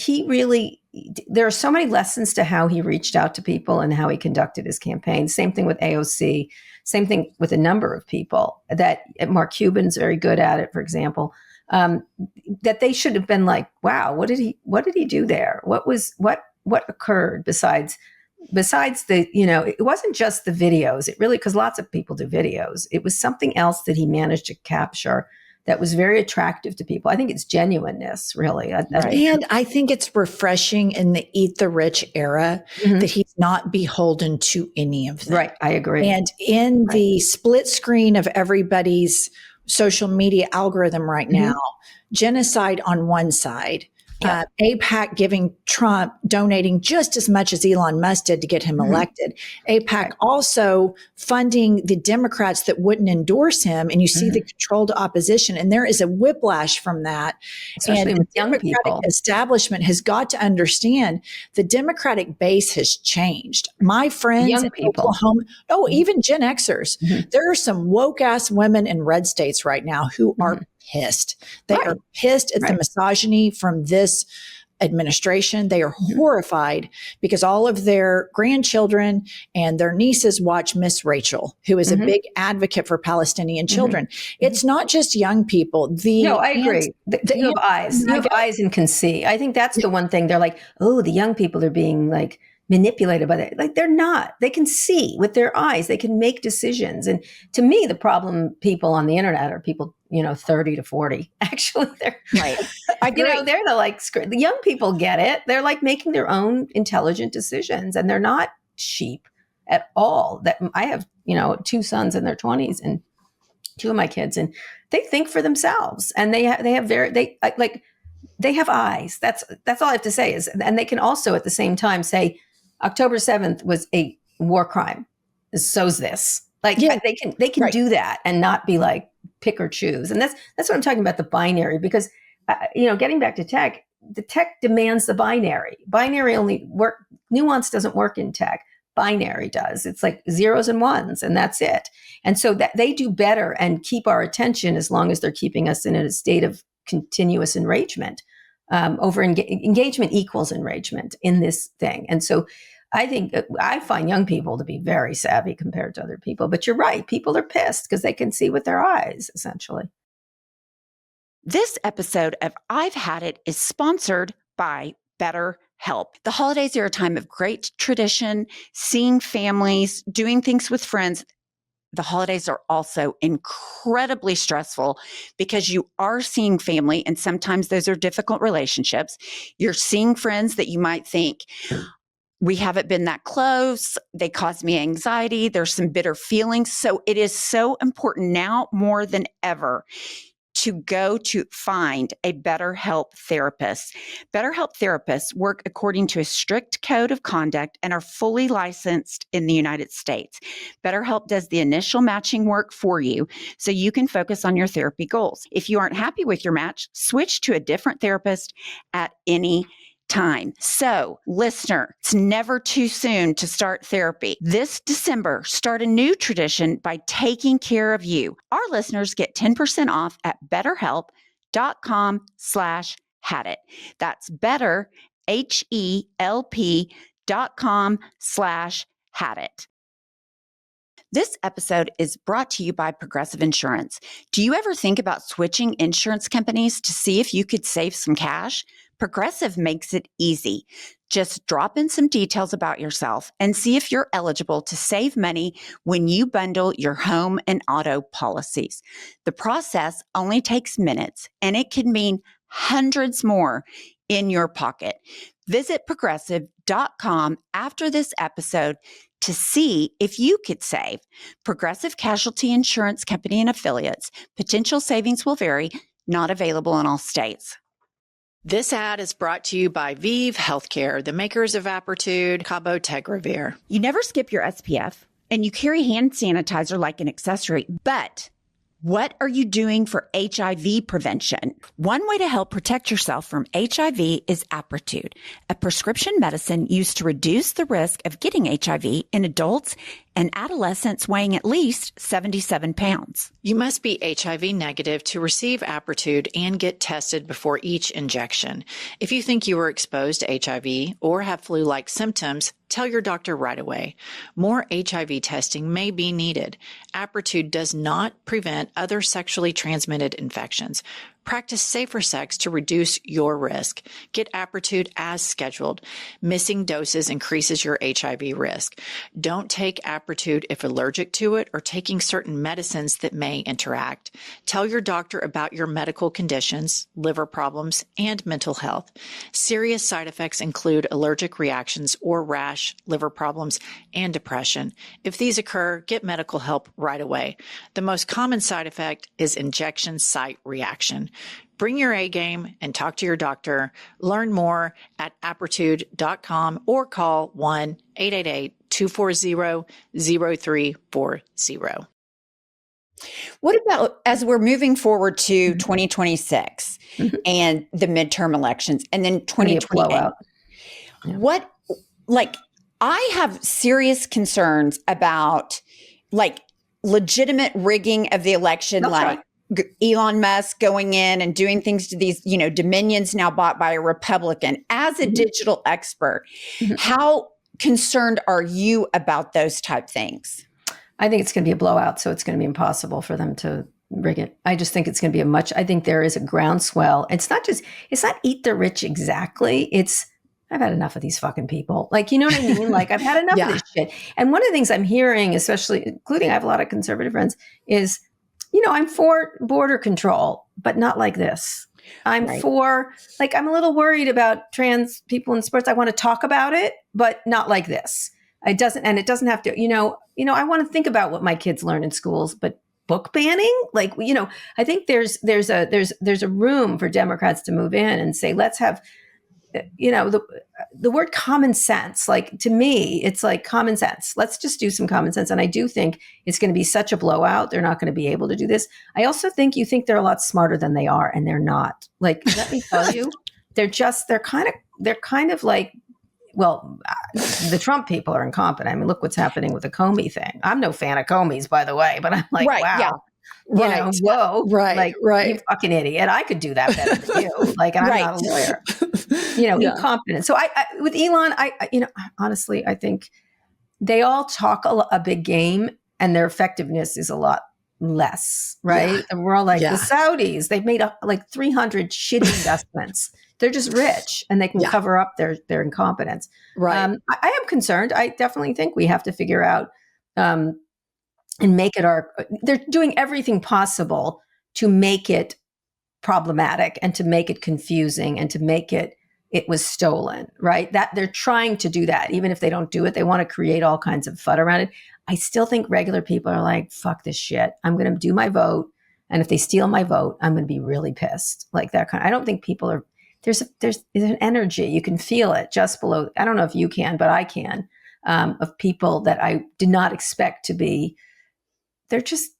there are so many lessons to how he reached out to people and how he conducted his campaign. Same thing with AOC, same thing with a number of people that Mark Cuban's very good at it, for example, that they should have been like, wow, what did he do there? What occurred besides the, it wasn't just the videos, it really, because lots of people do videos. It was something else that he managed to capture that was very attractive to people. I think it's genuineness, really. And I think it's refreshing in the eat the rich era that he's not beholden to any of them. Right, I agree. And in the split screen of everybody's social media algorithm right now, genocide on one side, AIPAC giving Trump, donating just as much as Elon Musk did to get him elected. AIPAC also funding the Democrats that wouldn't endorse him. And you see the controlled opposition. And there is a whiplash from that. Especially and with the young Democratic people. Establishment has got to understand the Democratic base has changed. My friends young in people. Oklahoma, even Gen Xers, there are some woke ass women in red states right now who are pissed. They are pissed at the misogyny from this administration. They are horrified because all of their grandchildren and their nieces watch Miss Rachel, who is a big advocate for Palestinian children. It's not just young people. No, I agree. You have eyes. You have eyes and can see. I think that's the one thing. They're like, oh, the young people are being like manipulated by that. Like, they're not. They can see with their eyes. They can make decisions. And to me, the problem people on the internet are people, 30 to 40. Actually, they're they're the young people get it. They're like making their own intelligent decisions, and they're not sheep at all. That I have, two sons in their 20s and two of my kids, and they think for themselves, and they have eyes. That's all I have to say is, and they can also at the same time say October 7th was a war crime. So's this. Like they can do that and not be like pick or choose. And that's what I'm talking about, the binary, because getting back to tech, the tech demands the binary. Binary only work. Nuance doesn't work in tech. Binary does. It's like zeros and ones, and that's it. And so that they do better and keep our attention as long as they're keeping us in a state of continuous enragement. Engagement equals enragement in this thing. And so I think I find young people to be very savvy compared to other people. But you're right. People are pissed because they can see with their eyes, essentially. This episode of I've Had It is sponsored by BetterHelp. The holidays are a time of great tradition, seeing families, doing things with friends. The holidays are also incredibly stressful because you are seeing family, and sometimes those are difficult relationships. You're seeing friends that you might think, we haven't been that close. They cause me anxiety. There's some bitter feelings. So it is so important now more than ever to go to find a BetterHelp therapist. BetterHelp therapists work according to a strict code of conduct and are fully licensed in the United States. BetterHelp does the initial matching work for you so you can focus on your therapy goals. If you aren't happy with your match, switch to a different therapist at any time. So, listener, it's never too soon to start therapy. This December, start a new tradition by taking care of you. Our listeners get 10% off at betterhelp.com/hadit. That's better, HELP.com/hadit. This episode is brought to you by Progressive Insurance. Do you ever think about switching insurance companies to see if you could save some cash? Progressive makes it easy. Just drop in some details about yourself and see if you're eligible to save money when you bundle your home and auto policies. The process only takes minutes, and it can mean hundreds more in your pocket. Visit progressive.com after this episode to see if you could save. Progressive Casualty Insurance Company and Affiliates. Potential savings will vary. Not available in all states. This ad is brought to you by Vive Healthcare, the makers of Apertude, Cabotegravir. You never skip your SPF, and you carry hand sanitizer like an accessory, but what are you doing for HIV prevention? One way to help protect yourself from HIV is Apertude, a prescription medicine used to reduce the risk of getting HIV in adults and adolescents weighing at least 77 pounds. You must be HIV negative to receive Apertude and get tested before each injection. If you think you were exposed to HIV or have flu-like symptoms, tell your doctor right away. More HIV testing may be needed. Apertude does not prevent other sexually transmitted infections. Practice safer sex to reduce your risk. Get Apertude as scheduled. Missing doses increases your HIV risk. Don't take Apertude if allergic to it or taking certain medicines that may interact. Tell your doctor about your medical conditions, liver problems, and mental health. Serious side effects include allergic reactions or rash, liver problems, and depression. If these occur, get medical help right away. The most common side effect is injection site reaction. Bring your A game and talk to your doctor. Learn more at apertude.com or call 1-888-240-0340. What about as we're moving forward to 2026 and the midterm elections and then 2028? What, like, I have serious concerns about like legitimate rigging of the election, Elon Musk going in and doing things to these, Dominions now bought by a Republican. As a digital expert, how concerned are you about those type things? I think it's going to be a blowout, so it's going to be impossible for them to rig it. I just think it's going to be I think there is a groundswell. It's not eat the rich exactly. It's, I've had enough of these fucking people. Like, you know what I mean? Like, I've had enough of this shit. And one of the things I'm hearing, especially, including I have a lot of conservative friends, is, I'm for border control, but not like this. I'm for, like, I'm a little worried about trans people in sports. I want to talk about it, but not like this. It doesn't have to, I want to think about what my kids learn in schools, but book banning, like, I think there's a room for Democrats to move in and say, let's have, the word common sense, like, to me, it's like common sense. Let's just do some common sense. And I do think it's going to be such a blowout. They're not going to be able to do this. I also think you think they're a lot smarter than they are, and they're not. Like, let me tell you, they're kind of like, well, the Trump people are incompetent. I mean, look what's happening with the Comey thing. I'm no fan of Comey's, by the way, but I'm like, wow. Yeah. Whoa. Right. You fucking idiot. I could do that better than you. Like, and I'm not a lawyer. Incompetent. So I with Elon, honestly, I think they all talk a big game and their effectiveness is a lot less, right? Yeah. And we're all like, the Saudis, they've made like 300 shitty investments. They're just rich and they can cover up their incompetence. Right. I am concerned. I definitely think we have to figure out and make it they're doing everything possible to make it problematic and to make it confusing and to make it was stolen, right? That they're trying to do that. Even if they don't do it, they want to create all kinds of FUD around it. I still think regular people are like, fuck this shit. I'm going to do my vote. And if they steal my vote, I'm going to be really pissed. Like that kind of, I don't think people are, there's an energy. You can feel it just below. I don't know if you can, but I can, of people that I did not expect to be. They're just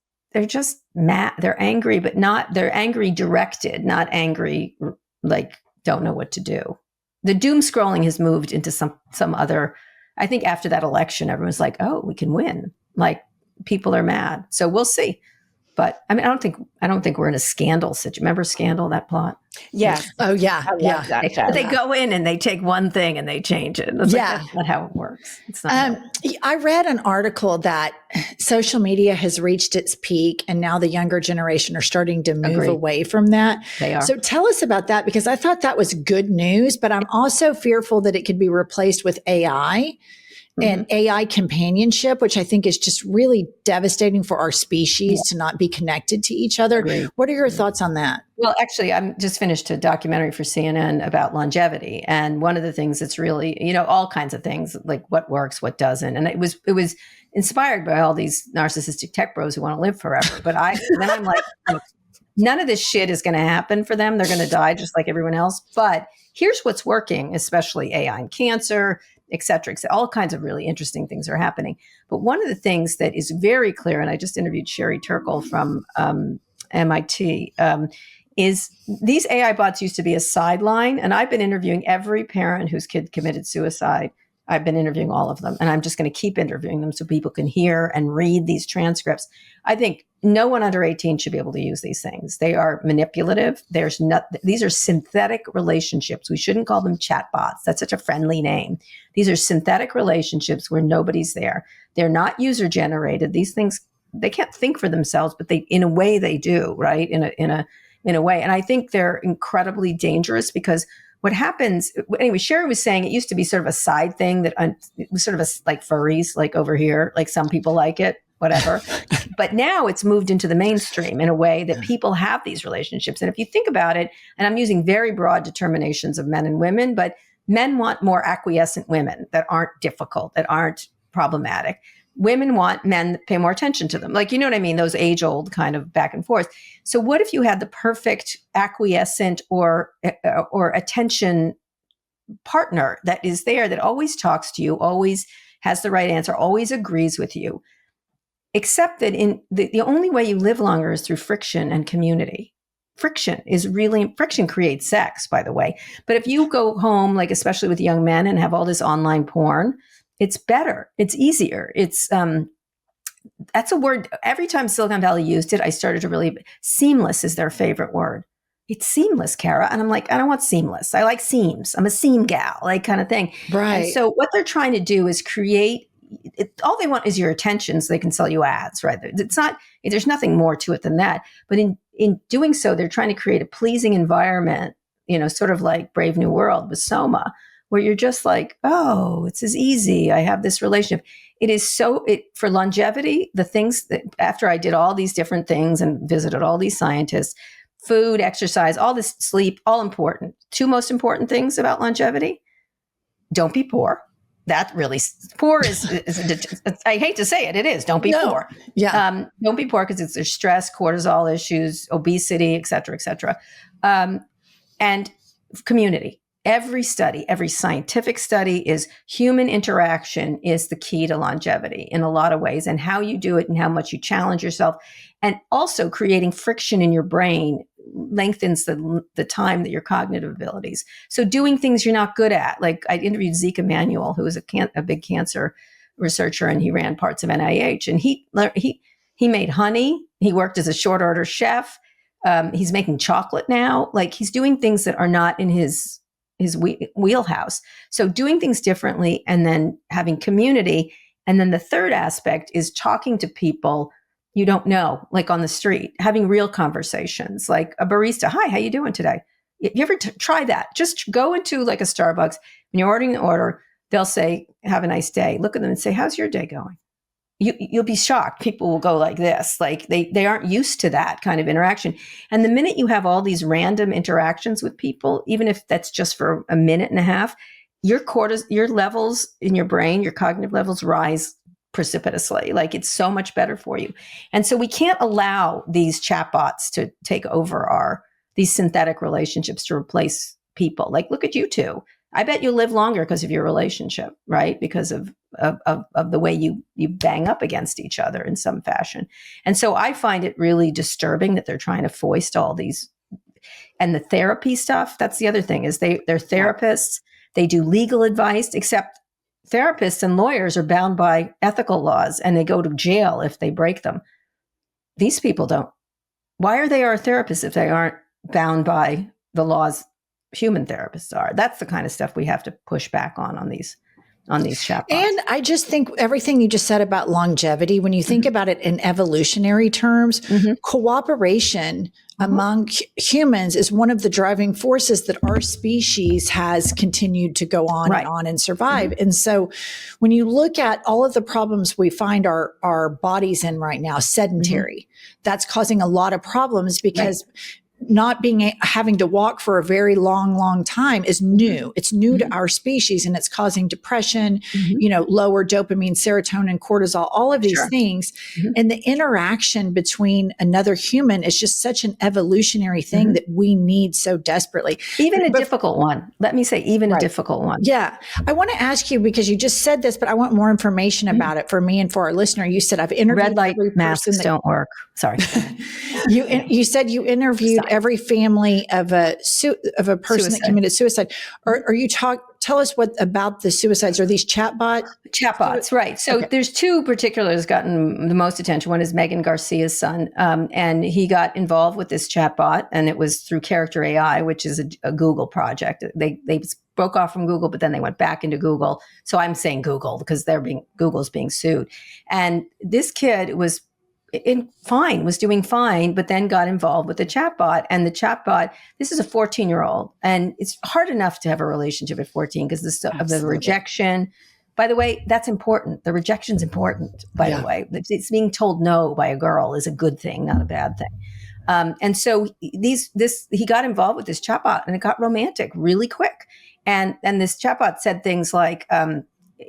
mad. They're angry, but they're angry directed, not angry, like don't know what to do. the doom scrolling has moved into some other. I think after that election, everyone's like, "Oh, we can win." Like people are mad, so we'll see. But I mean, I don't think we're in a scandal situation. Remember Scandal, that plot? Yeah. Oh yeah, I love yeah. that show. But they go in and they take one thing and they change it. It's like, that's not how it works. It's not. I read an article that social media has reached its peak, and now the younger generation are starting to move Agreed. away from that. They are. So tell us about that, because I thought that was good news, but I'm also fearful that it could be replaced with AI. And AI companionship, which I think is just really devastating for our species to not be connected to each other. Agreed. What are your thoughts on that? Well, actually, I'm just finished a documentary for CNN about longevity. And one of the things that's really, all kinds of things, like what works, what doesn't. And it was inspired by all these narcissistic tech bros who want to live forever. But then I'm like, none of this shit is going to happen for them. They're going to die just like everyone else. But here's what's working, especially AI and cancer, et cetera, et cetera. All kinds of really interesting things are happening. But one of the things that is very clear, and I just interviewed Sherry Turkle from MIT, is these AI bots used to be a sideline. And I've been interviewing every parent whose kid committed suicide. I've been interviewing all of them, and I'm just going to keep interviewing them so people can hear and read these transcripts. I think no one under 18 should be able to use these things. They are manipulative. These are synthetic relationships. We shouldn't call them chatbots. That's such a friendly name. These are synthetic relationships where nobody's there. They're not user generated. These things, they can't think for themselves, but in a way they do, right? In a way. And I think they're incredibly dangerous because what happens, anyway, Sherry was saying it used to be sort of a side thing that it was sort of like furries, like over here, like some people like it, whatever. But now it's moved into the mainstream in a way that people have these relationships. And if you think about it, and I'm using very broad determinations of men and women, but men want more acquiescent women that aren't difficult, that aren't problematic. Women want men that pay more attention to them. Like, you know what I mean? Those age-old kind of back and forth. So what if you had the perfect acquiescent or attention partner that is there, that always talks to you, always has the right answer, always agrees with you, except that in the only way you live longer is through friction and community. Friction creates sex, by the way. But if you go home, like especially with young men, and have all this online porn, it's better. It's easier. It's that's a word. Every time Silicon Valley used it, I started to really, seamless is their favorite word. It's seamless, Kara. And I'm like, I don't want seamless. I like seams. I'm a seam gal, like kind of thing. Right. And so what they're trying to do is create, all they want is your attention so they can sell you ads, right? There's nothing more to it than that. But in doing so, they're trying to create a pleasing environment, sort of like Brave New World with Soma, where you're just like, oh, it's as easy. I have this relationship. It is for longevity, the things that after I did all these different things and visited all these scientists, food, exercise, all this, sleep, all important. Two most important things about longevity: don't be poor. That really, poor is I hate to say it, it is. Don't be poor. Yeah. Don't be poor because there's stress, cortisol issues, obesity, et cetera, et cetera. And community. Every scientific study is human interaction is the key to longevity in a lot of ways, and how you do it and how much you challenge yourself. And also creating friction in your brain lengthens the time that your cognitive abilities. So doing things you're not good at. Like I interviewed Zeke Emanuel, who was a big cancer researcher, and he ran parts of NIH, and he made honey. He worked as a short order chef. He's making chocolate now. Like he's doing things that are not in his wheelhouse. So doing things differently, and then having community. And then the third aspect is talking to people you don't know, like on the street, having real conversations, like a barista. Hi, how you doing today? You ever try that? Just go into like a Starbucks, when you're ordering an order, they'll say, have a nice day. Look at them and say, how's your day going? You'll be shocked. People will go like this, like they aren't used to that kind of interaction. And the minute you have all these random interactions with people, even if that's just for a minute and a half, your levels in your brain, your cognitive levels rise precipitously. Like it's so much better for you. And so we can't allow these chatbots to take over these synthetic relationships to replace people. Like, look at you two. I bet you'll live longer because of your relationship, right? Because of the way you bang up against each other in some fashion. And so I find it really disturbing that they're trying to foist all these, and the therapy stuff. That's the other thing, is they're therapists. They do legal advice, except therapists and lawyers are bound by ethical laws and they go to jail if they break them. These people don't. Why are they our therapists if they aren't bound by the laws human therapists are? That's the kind of stuff we have to push back on these chatbots. And I just think everything you just said about longevity, when you think about it in evolutionary terms, cooperation among humans is one of the driving forces that our species has continued to go on and on and survive. And so when you look at all of the problems we find our bodies in right now, sedentary, that's causing a lot of problems because not having to walk for a very long time is new. It's new to our species, and it's causing depression, lower dopamine, serotonin, cortisol, all of these things. And the interaction between another human is just such an evolutionary thing that we need so desperately. Even a difficult one. Let me say, even a difficult one. Yeah. I want to ask you, because you just said this, but I want more information about it for me and for our listener. You said, I've interviewed red light masks don't work. Sorry. You said you interviewed every family of a person that committed suicide. Are you tell us what about the suicides? Are these chatbots? Right. So there's two particulars gotten the most attention. One is Megan Garcia's son, and he got involved with this chatbot, and it was through Character AI, which is a Google project. They broke off from Google, but then they went back into Google. So I'm saying Google because Google's being sued. And this kid was doing fine, but then got involved with the chatbot. And the chatbot, this is a 14-year-old, and it's hard enough to have a relationship at 14 because of the rejection. By the way, that's important. The rejection's important, by the way. It's being told no by a girl is a good thing, not a bad thing. And so he got involved with this chatbot, and it got romantic really quick. And this chatbot said things like,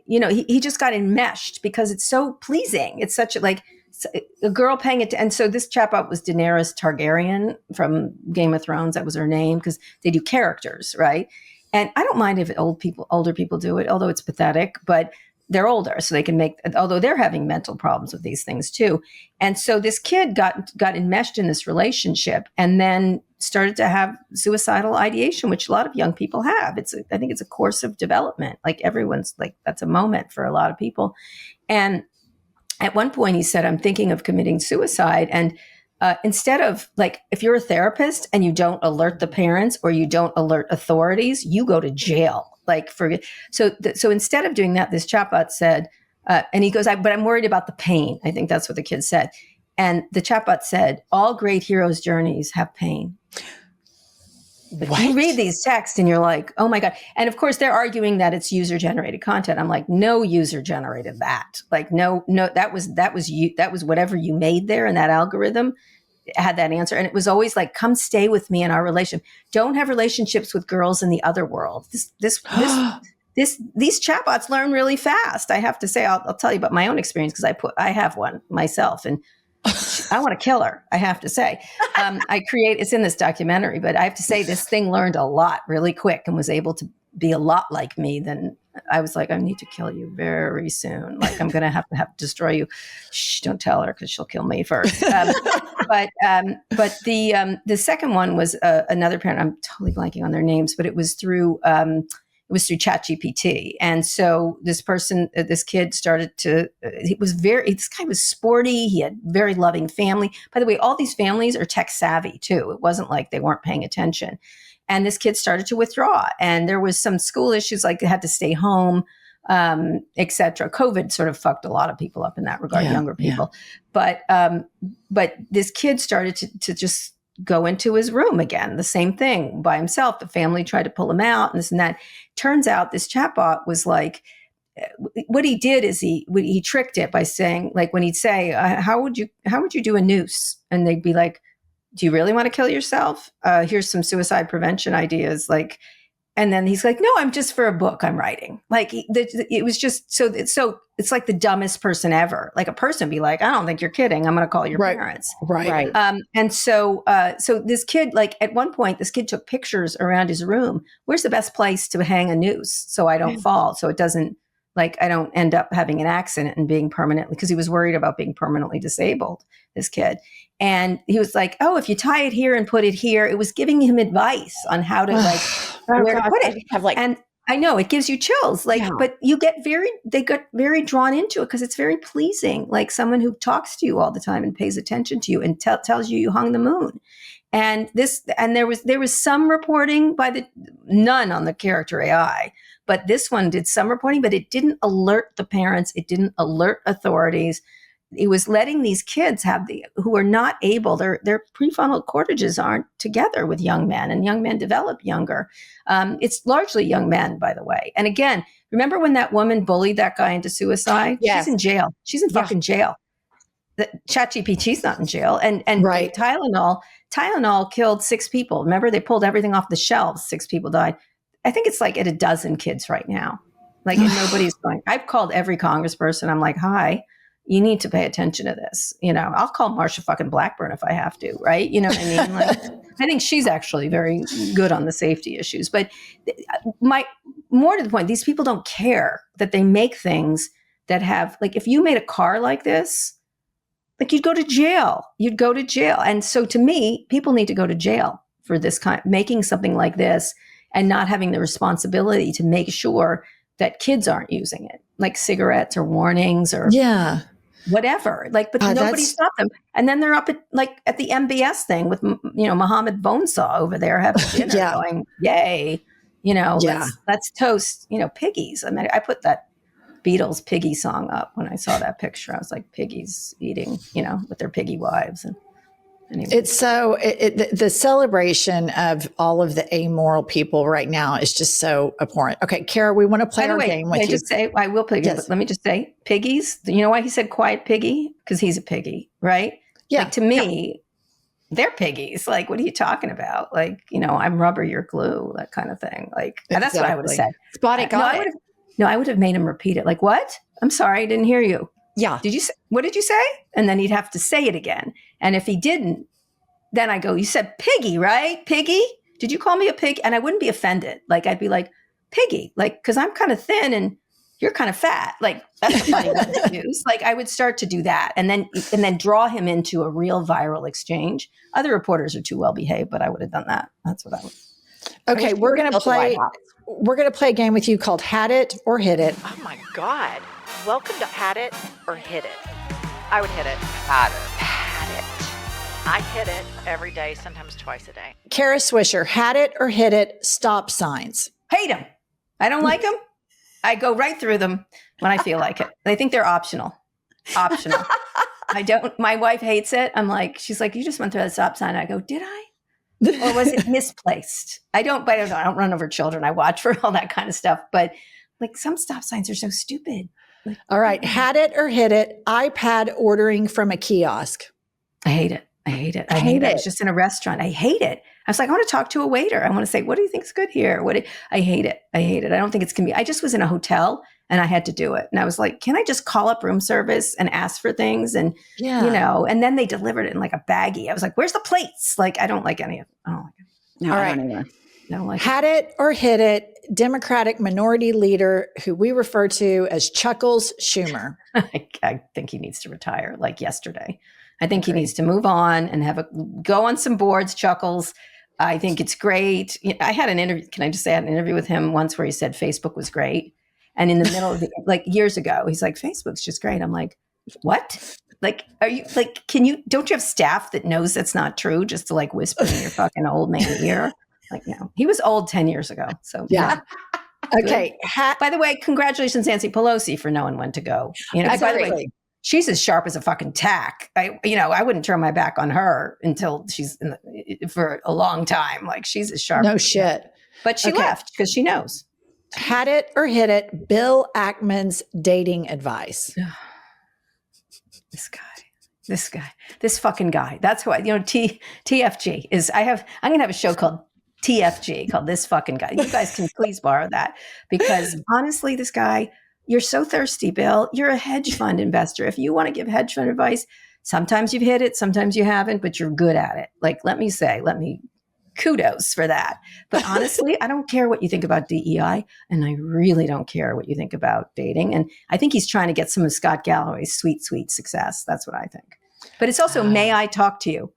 he just got enmeshed because it's so pleasing. It's such a girl paying it. And so this chatbot was Daenerys Targaryen from Game of Thrones. That was her name because they do characters, right? And I don't mind if older people do it, although it's pathetic, but they're older, so they can although they're having mental problems with these things too. And so this kid got enmeshed in this relationship and then started to have suicidal ideation, which a lot of young people have. I think it's a course of development. Like everyone's that's a moment for a lot of people. And at one point he said, I'm thinking of committing suicide. And instead of if you're a therapist and you don't alert the parents or you don't alert authorities, you go to jail. So instead of doing that, this chatbot said, and he goes, but I'm worried about the pain. I think that's what the kid said. And the chatbot said, all great heroes' journeys have pain. But you read these texts and you're like, oh my God. And of course they're arguing that it's user generated content. I'm like, no user generated that. No, that was you. That was whatever you made there. And that algorithm had that answer. And it was always like, come stay with me in our relationship. Don't have relationships with girls in the other world. These chatbots learn really fast. I have to say, I'll tell you about my own experience because I have one myself and I want to kill her, I have to say. It's in this documentary, but I have to say this thing learned a lot really quick and was able to be a lot like me. Then I was like, I need to kill you very soon. I'm going to have to destroy you. Shh, don't tell her because she'll kill me first. But the second one was another parent. I'm totally blanking on their names, but it was through ChatGPT. And so this kid started this guy was sporty. He had very loving family. By the way, all these families are tech savvy too. It wasn't like they weren't paying attention. And this kid started to withdraw. And there was some school issues, like they had to stay home, et cetera. COVID sort of fucked a lot of people up in that regard, younger people. But this kid started to just go into his room again, the same thing by himself. The family tried to pull him out and this and that. Turns out this chatbot was like, what he did is he tricked it by saying, when he'd say, how would you do a noose? And they'd be like, do you really want to kill yourself? Here's some suicide prevention ideas. And then he's like, no, I'm just for a book I'm writing. It was just so it's like the dumbest person ever. Like a person be like, I don't think you're kidding. I'm going to call your parents. Right. And so this kid, at one point, this kid took pictures around his room. Where's the best place to hang a noose so I don't fall? So it doesn't, I don't end up having an accident and being permanently, because he was worried about being permanently disabled, this kid. And he was like, oh, if you tie it here and put it here, it was giving him advice on how to where to put it. I know it gives you chills, but they get very drawn into it because it's very pleasing. Like someone who talks to you all the time and pays attention to you and tells you hung the moon. And there was some reporting by none on the character AI, but this one did some reporting, but it didn't alert the parents. It didn't alert authorities. It was letting these kids who are not able, their prefrontal cortices aren't together with young men, and young men develop younger. It's largely young men, by the way. And again, remember when that woman bullied that guy into suicide? Yes. She's in jail. She's in fucking jail. The ChatGPT's not in jail. And Right. Tylenol killed 6 people. Remember, they pulled everything off the shelves. 6 people died. I think it's like at a dozen kids right now. Like, and nobody's going. I've called every congressperson. I'm like, hi, you need to pay attention to this. I'll call Marsha fucking Blackburn if I have to, right? You know what I mean? Like, I think she's actually very good on the safety issues. But more to the point, these people don't care that they make things that have, like, if you made a car like this, like, you'd go to jail. And so to me, people need to go to jail for this kind, making something like this and not having the responsibility to make sure that kids aren't using it, like cigarettes or warnings or whatever. Like, but nobody stopped them. And then they're up at the MBS thing with, Mohammed Bonesaw over there having dinner going, yay, let's toast, piggies. I mean, I put that Beatles piggy song up when I saw that picture. I was like, piggies eating, with their piggy wives. And anyway. It's so the celebration of all of the amoral people right now is just so abhorrent. Okay, Kara, we want to play our game with you. Just say, I will play. Yes. But let me just say, piggies. You know why he said quiet piggy? Because he's a piggy, right? Yeah. Like, to me, they're piggies. Like, what are you talking about? Like, I'm rubber, you're glue, that kind of thing. Like, that's what I would have said. Spot it. I would have made him repeat it. Like, what? I'm sorry, I didn't hear you. Yeah. What did you say? And then he'd have to say it again. And if he didn't, then I go, you said piggy, right? Piggy? Did you call me a pig? And I wouldn't be offended. Like, I'd be like, piggy, like, because I'm kind of thin and you're kind of fat. Like, that's a funny word to use. Like, I would start to do that and then draw him into a real viral exchange. Other reporters are too well behaved, but I would have done that. That's what I would. Okay, we're going to play a game with you called Had It or Hit It. Oh my God. Welcome to Had It or Hit It. I would hit it. Had it. I hit it every day, sometimes twice a day. Kara Swisher, had it or hit it, stop signs. Hate them. I don't like them. I go right through them when I feel like it. They think they're optional. I don't. My wife hates it. I'm like, she's like, you just went through that stop sign. I go, did I? Or was it misplaced? I don't run over children. I watch for all that kind of stuff. But like, some stop signs are so stupid. Like, all right. Had it or hit it, iPad ordering from a kiosk. I hate it. I hate it. I was just in a restaurant. I hate it. I was like, I want to talk to a waiter. I want to say, what do you think is good here? I hate it. I hate it. I don't think it's convenient. I just was in a hotel and I had to do it. And I was like, can I just call up room service and ask for things? And, and then they delivered it in like a baggie. I was like, where's the plates? Like, I don't like any of it. I don't like it. No, all I right. don't either. I don't like Had it or hit it, Democratic minority leader who we refer to as Chuckles Schumer. I think he needs to retire like yesterday. I think he needs to move on and go on some boards, Chuckles. I think it's great. I had an interview. Can I just say I had an interview with him once where he said Facebook was great. And in the middle of years ago, he's like, Facebook's just great. I'm like, what? Like, are you like, don't you have staff that knows that's not true just to like whisper in your fucking old man ear? Like, no, he was old 10 years ago. So yeah. Okay. By the way, congratulations, Nancy Pelosi, for knowing when to go. By the way, she's as sharp as a fucking tack. I wouldn't turn my back on her until she's for a long time. Like, she's as sharp. No shit. But she left because she knows. Had it or hit it, Bill Ackman's dating advice. This fucking guy. That's who TFG is. I'm going to have a show called TFG, called This Fucking Guy. You guys can please borrow that, because honestly, this guy, you're so thirsty, Bill. You're a hedge fund investor. If you want to give hedge fund advice, sometimes you've hit it, sometimes you haven't, but you're good at it. Like, kudos for that. But honestly, I don't care what you think about DEI, and I really don't care what you think about dating. And I think he's trying to get some of Scott Galloway's sweet, sweet success. That's what I think. But it's also, may I talk to you?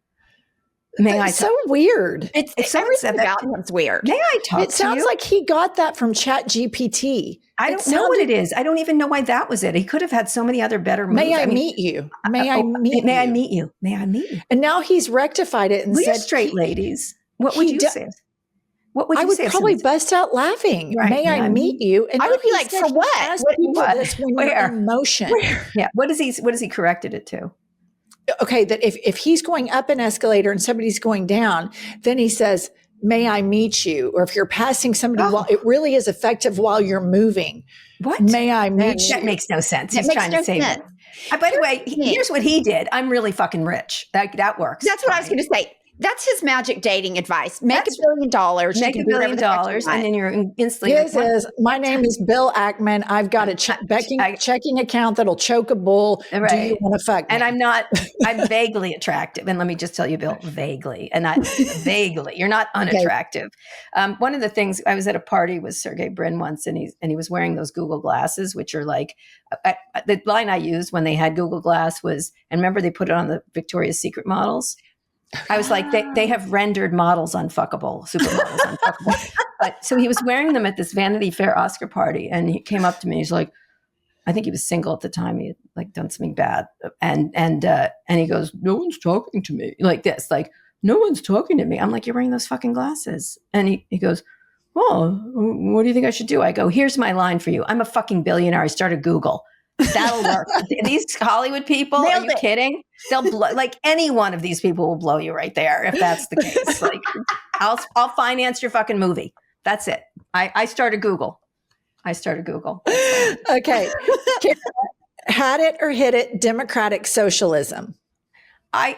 May I? It's so weird. It's someone said everything that, about him's weird. may I talk It to sounds you? like he got that from Chat GPT. I don't know what it is. I don't even know why that was it. He could have had so many other better moves. May I meet you? May I meet you? May I meet you? May I meet you? And now he's rectified it and Will you said, straight ladies, what would you say? What would you I would say? if probably someone- bust out laughing. Right. May I meet you? And I now would be he like, said for he what? asks What- people what? this when Where? you're in motion. Yeah. What has he corrected it to? Okay, that if he's going up an escalator and somebody's going down, then he says, may I meet you? Or if you're passing somebody, while it really is effective while you're moving. What? May I meet you? That makes no sense. That He's makes trying no to say sense. that. By the way, here's what he did. I'm really fucking rich. That works. That's what I was fine. going to say. That's his magic dating advice. Make That's- $1 billion. You Make can $1 do whatever billion, the fuck you and want. then you're instantly His is, my name is Bill Ackman. I've got a checking account that'll choke a bull. Do you Right. want to fuck me? And I'm vaguely attractive. And let me just tell you, Bill, vaguely, and not vaguely. You're not unattractive. One of the things, I was at a party with Sergey Brin once, and he was wearing those Google glasses, which are like, the line I used when they had Google Glass was, and remember they put it on the Victoria's Secret models? I was like, they have rendered models unfuckable, supermodels unfuckable. But so he was wearing them at this Vanity Fair Oscar party, and he came up to me. He's like, I think he was single at the time. He had like done something bad, and he goes, "No one's talking to me," like this, like no one's talking to me. I'm like, "You're wearing those fucking glasses," and he goes, "Oh, what do you think I should do?" I go, "Here's my line for you. I'm a fucking billionaire. I started Google." That'll work. These Hollywood people, are you kidding? They'll blow, like any one of these people will blow you right there if that's the case. Like, I'll finance your fucking movie. That's it. I started Google. Okay. Had it or hit it, democratic socialism. I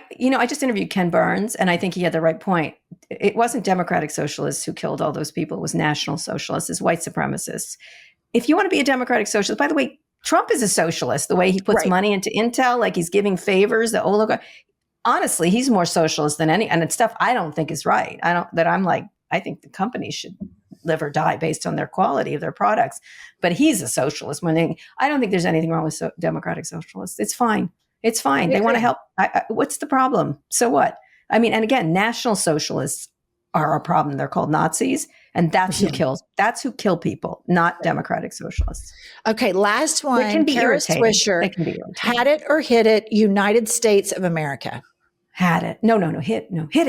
just interviewed Ken Burns, and I think he had the right point. It wasn't democratic socialists who killed all those people. It was national socialists, it's white supremacists. If you want to be a democratic socialist, by the way, Trump is a socialist, the way he puts money into Intel, like he's giving favors, the oligarch. Honestly, he's more socialist than any, and it's stuff I don't think is right. I think the companies should live or die based on their quality of their products. But he's a socialist. I don't think there's anything wrong with democratic socialists. It's fine. It's fine. They want to help. What's the problem? So what? I mean, and again, national socialists are a problem. They're called Nazis. And that's who kills. That's who kill people, not democratic socialists. Okay, last one. It can be Kara irritating. Swisher. It can be irritating. Had it or hit it, United States of America. Had it. No, hit it. Not had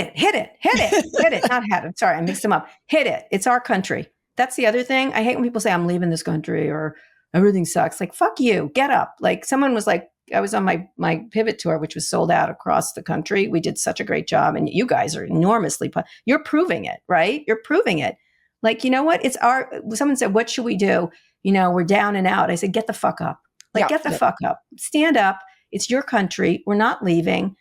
it. Sorry, I mixed them up. Hit it. It's our country. That's the other thing. I hate when people say I'm leaving this country or everything sucks. Like, fuck you. Get up. Like someone was like, I was on my pivot tour, which was sold out across the country. We did such a great job. And you guys are enormously, you're proving it, right? You're proving it. Like, you know what? Someone said, what should we do? We're down and out. I said, get the fuck up. Get the fuck up. Stand up. It's your country. We're not leaving.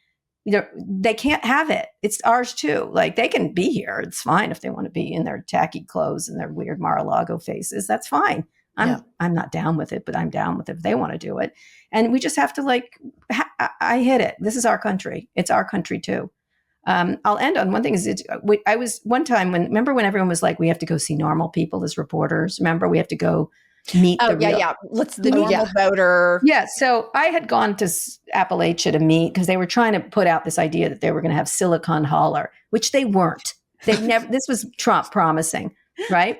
They can't have it. It's ours too. Like they can be here. It's fine if they want to be in their tacky clothes and their weird Mar-a-Lago faces. That's fine. I'm not down with it, but I'm down with it if they want to do it. And we just have to I hit it. This is our country. It's our country too. I'll end on one thing. I was one time remember when everyone was like, we have to go see normal people as reporters. Remember, we have to go meet. The normal voter. Yeah. So I had gone to Appalachia to meet because they were trying to put out this idea that they were going to have Silicon Holler, which they weren't. This was Trump promising, right?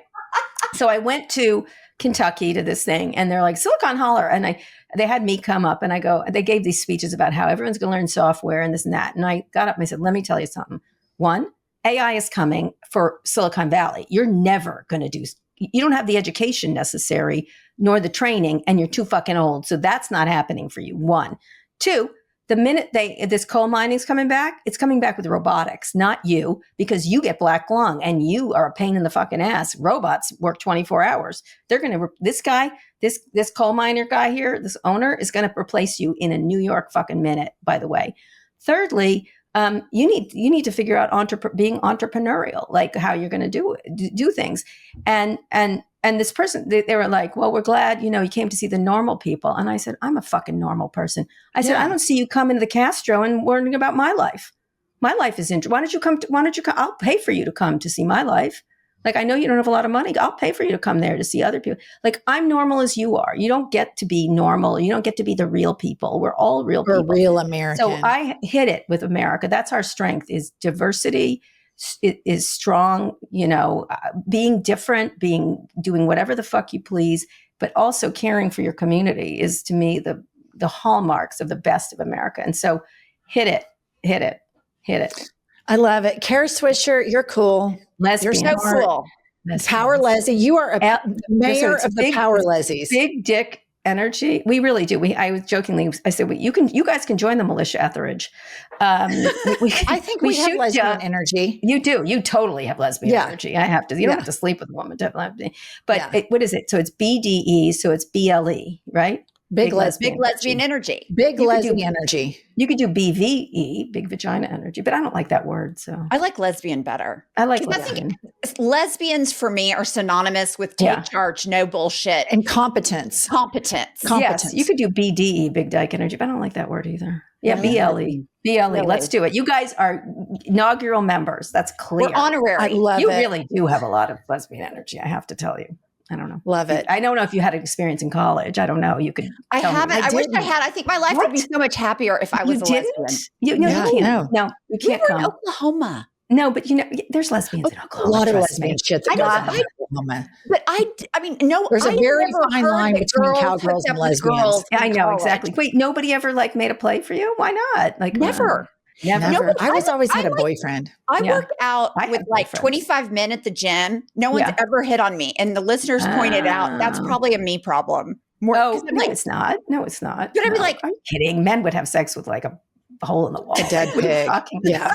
So I went to Kentucky to this thing, and they're like Silicon Holler, and they had me come up, and they gave these speeches about how everyone's going to learn software and this and that. And I got up and I said, let me tell you something. One, AI is coming for Silicon Valley. You're never going to you don't have the education necessary, nor the training, and you're too fucking old. So that's not happening for you. One. Two, the minute this coal mining is coming back, it's coming back with robotics, not you, because you get black lung and you are a pain in the fucking ass. Robots work 24 hours. They're going to, this coal miner guy here, this owner is going to replace you in a New York fucking minute, by the way. Thirdly, you need to figure out being entrepreneurial, like how you're going to do things. And this person, they were like, well, we're glad, you came to see the normal people. And I said, I'm a fucking normal person. I said, I don't see you coming to the Castro and learning about my life. My life is interesting. Why don't you come? I'll pay for you to come to see my life. Like, I know you don't have a lot of money. I'll pay for you to come there to see other people. Like, I'm normal as you are. You don't get to be normal. You don't get to be the real people. We're all real people. We're real American. So I hit it with America. That's our strength, is diversity. It is strong, being different, doing whatever the fuck you please, but also caring for your community is, to me, the hallmarks of the best of America. And so hit it. I love it. Kara Swisher, you're cool. Lesbian. You're so cool. Power Leslie. You are a mayor of the Power Lesbies. Big dick energy. We really do. I was jokingly, I said, you guys can join the militia, Etheridge. I think we have lesbian energy. You do. You totally have lesbian energy. I have to. You don't have to sleep with a woman. But what is it? So it's BDE. So it's BLE, right? Big lesbian energy. Big lesbian energy. You could do BVE, big vagina energy, but I don't like that word. So I like lesbian better. I like lesbian. I think lesbians for me are synonymous with take charge, no bullshit, and competence. Yes, you could do BDE, big dyke energy, but I don't like that word either. Yeah, BLE. Let's do it. You guys are inaugural members. That's clear. We're honorary. I love it. You really do have a lot of lesbian energy, I have to tell you. I don't know. Love it. I don't know if you had an experience in college. I don't know. You could. I haven't. I wish I had. I think my life would be so much happier if I was a lesbian. You can't. No, you can't we were come. in Oklahoma. No, but there's lesbians in Oklahoma. A lot of lesbian shit that goes on in Oklahoma. But there's a very fine line between cowgirls and lesbians. I know, exactly. Wait, nobody ever made a play for you? Why not? Never. Never. I always had a boyfriend. I worked out with 25 men at the gym. No one's ever hit on me. And the listeners pointed out that's probably a me problem. It's not. No, it's not. But I'd be like, are you kidding? Men would have sex with like a hole in the wall. A dead pig. Yeah.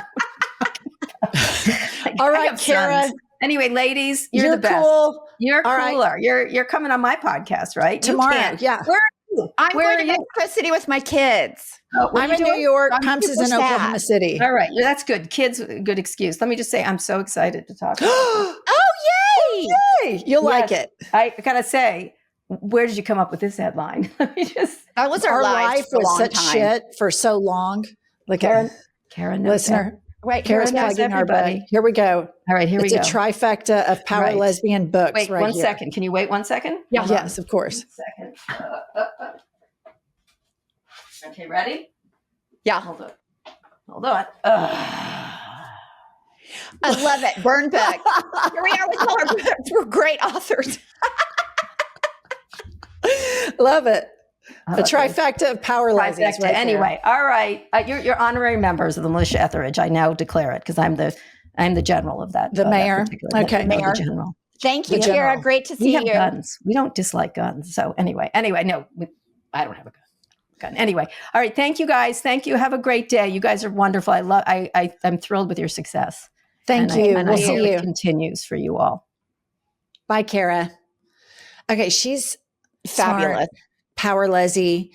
All right, Kara. Sons. Anyway, ladies, you're the best. Cool. You're all cooler. Right. You're coming on my podcast, right? Tomorrow. Yeah. I'm going to Mexico City with my kids. I'm in New York. Pumps is in Oklahoma City. All right. That's good. Kids, good excuse. Let me just say, I'm so excited to talk. Yay! You'll like it. I gotta say, where did you come up with this headline? Let me just. That was our life was such shit for so long. Look, Kara listener. Wait, Kara's plugging our buddy. Here we go. All right, here we go. It's a trifecta of Power Lesbian books. Wait, right one here. second. Can you wait 1 second? Yeah. Yes, of course. 1 second. Okay, ready? Yeah. Hold on. I love it. Burn book. Here we are with all our books. We're great authors. Love it. A trifecta of Power Lesbians. Right anyway, all right. You're honorary members of the militia Etheridge. I now declare it because I'm the general of that. The mayor. Okay. Mayor. The general. Thank you, Kara. Great to see you. We have guns. We don't dislike guns. So anyway, no, I don't have a gun. Anyway, all right. Thank you, guys. Thank you. Have a great day. You guys are wonderful. I'm thrilled with your success. Thank you. We'll see you. It continues for you all. Bye, Kara. Okay, she's fabulous. Smart, Power Leslie,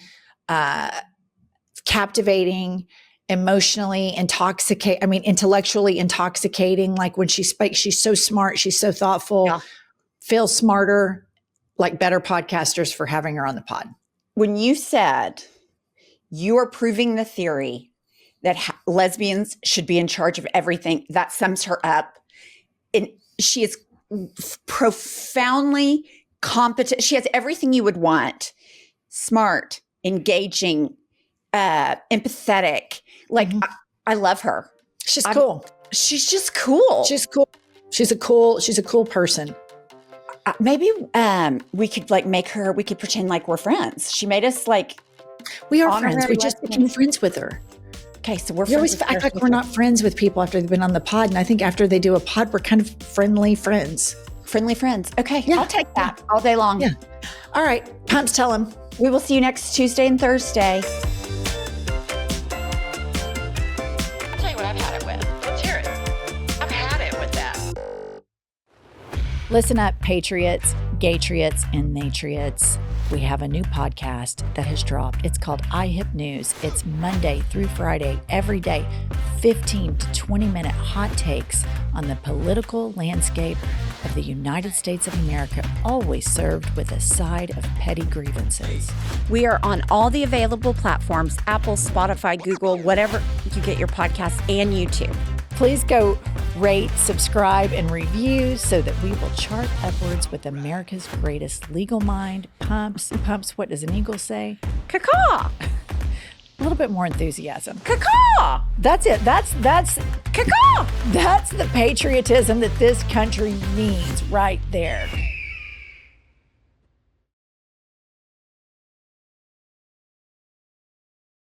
captivating, emotionally intellectually intoxicating. Like when she speaks, she's so smart. She's so thoughtful. Yeah. Feels smarter, like better podcasters for having her on the pod. When you said you are proving the theory that lesbians should be in charge of everything, that sums her up. And she is profoundly competent. She has everything you would want. Smart, engaging, empathetic. Like, I love her. She's cool. She's just cool. She's cool. She's a cool person. Maybe we could we could pretend like we're friends. She made us we are friends. We just became friends with her. Okay, so we're friends. You always act like we're not friends with people after they've been on the pod. And I think after they do a pod, we're kind of friendly friends. Friendly friends. Okay, yeah. I'll take that all day long. Yeah. All right. Pumps, tell them. We will see you next Tuesday and Thursday. I'll tell you what I've had it with. Let's hear it. I've had it with that. Listen up, patriots, gaytriots, and natriots. We have a new podcast that has dropped. It's called iHip News. It's Monday through Friday, every day, 15 to 20-minute hot takes on the political landscape of the United States of America, always served with a side of petty grievances. We are on all the available platforms, Apple, Spotify, Google, whatever you get your podcasts, and YouTube. Please go rate, subscribe, and review so that we will chart upwards with America's greatest legal mind. Pumps, what does an eagle say? Caw-caw. A little bit more enthusiasm. Caw-caw. That's it. That's Caw-caw. the patriotism that this country needs right there.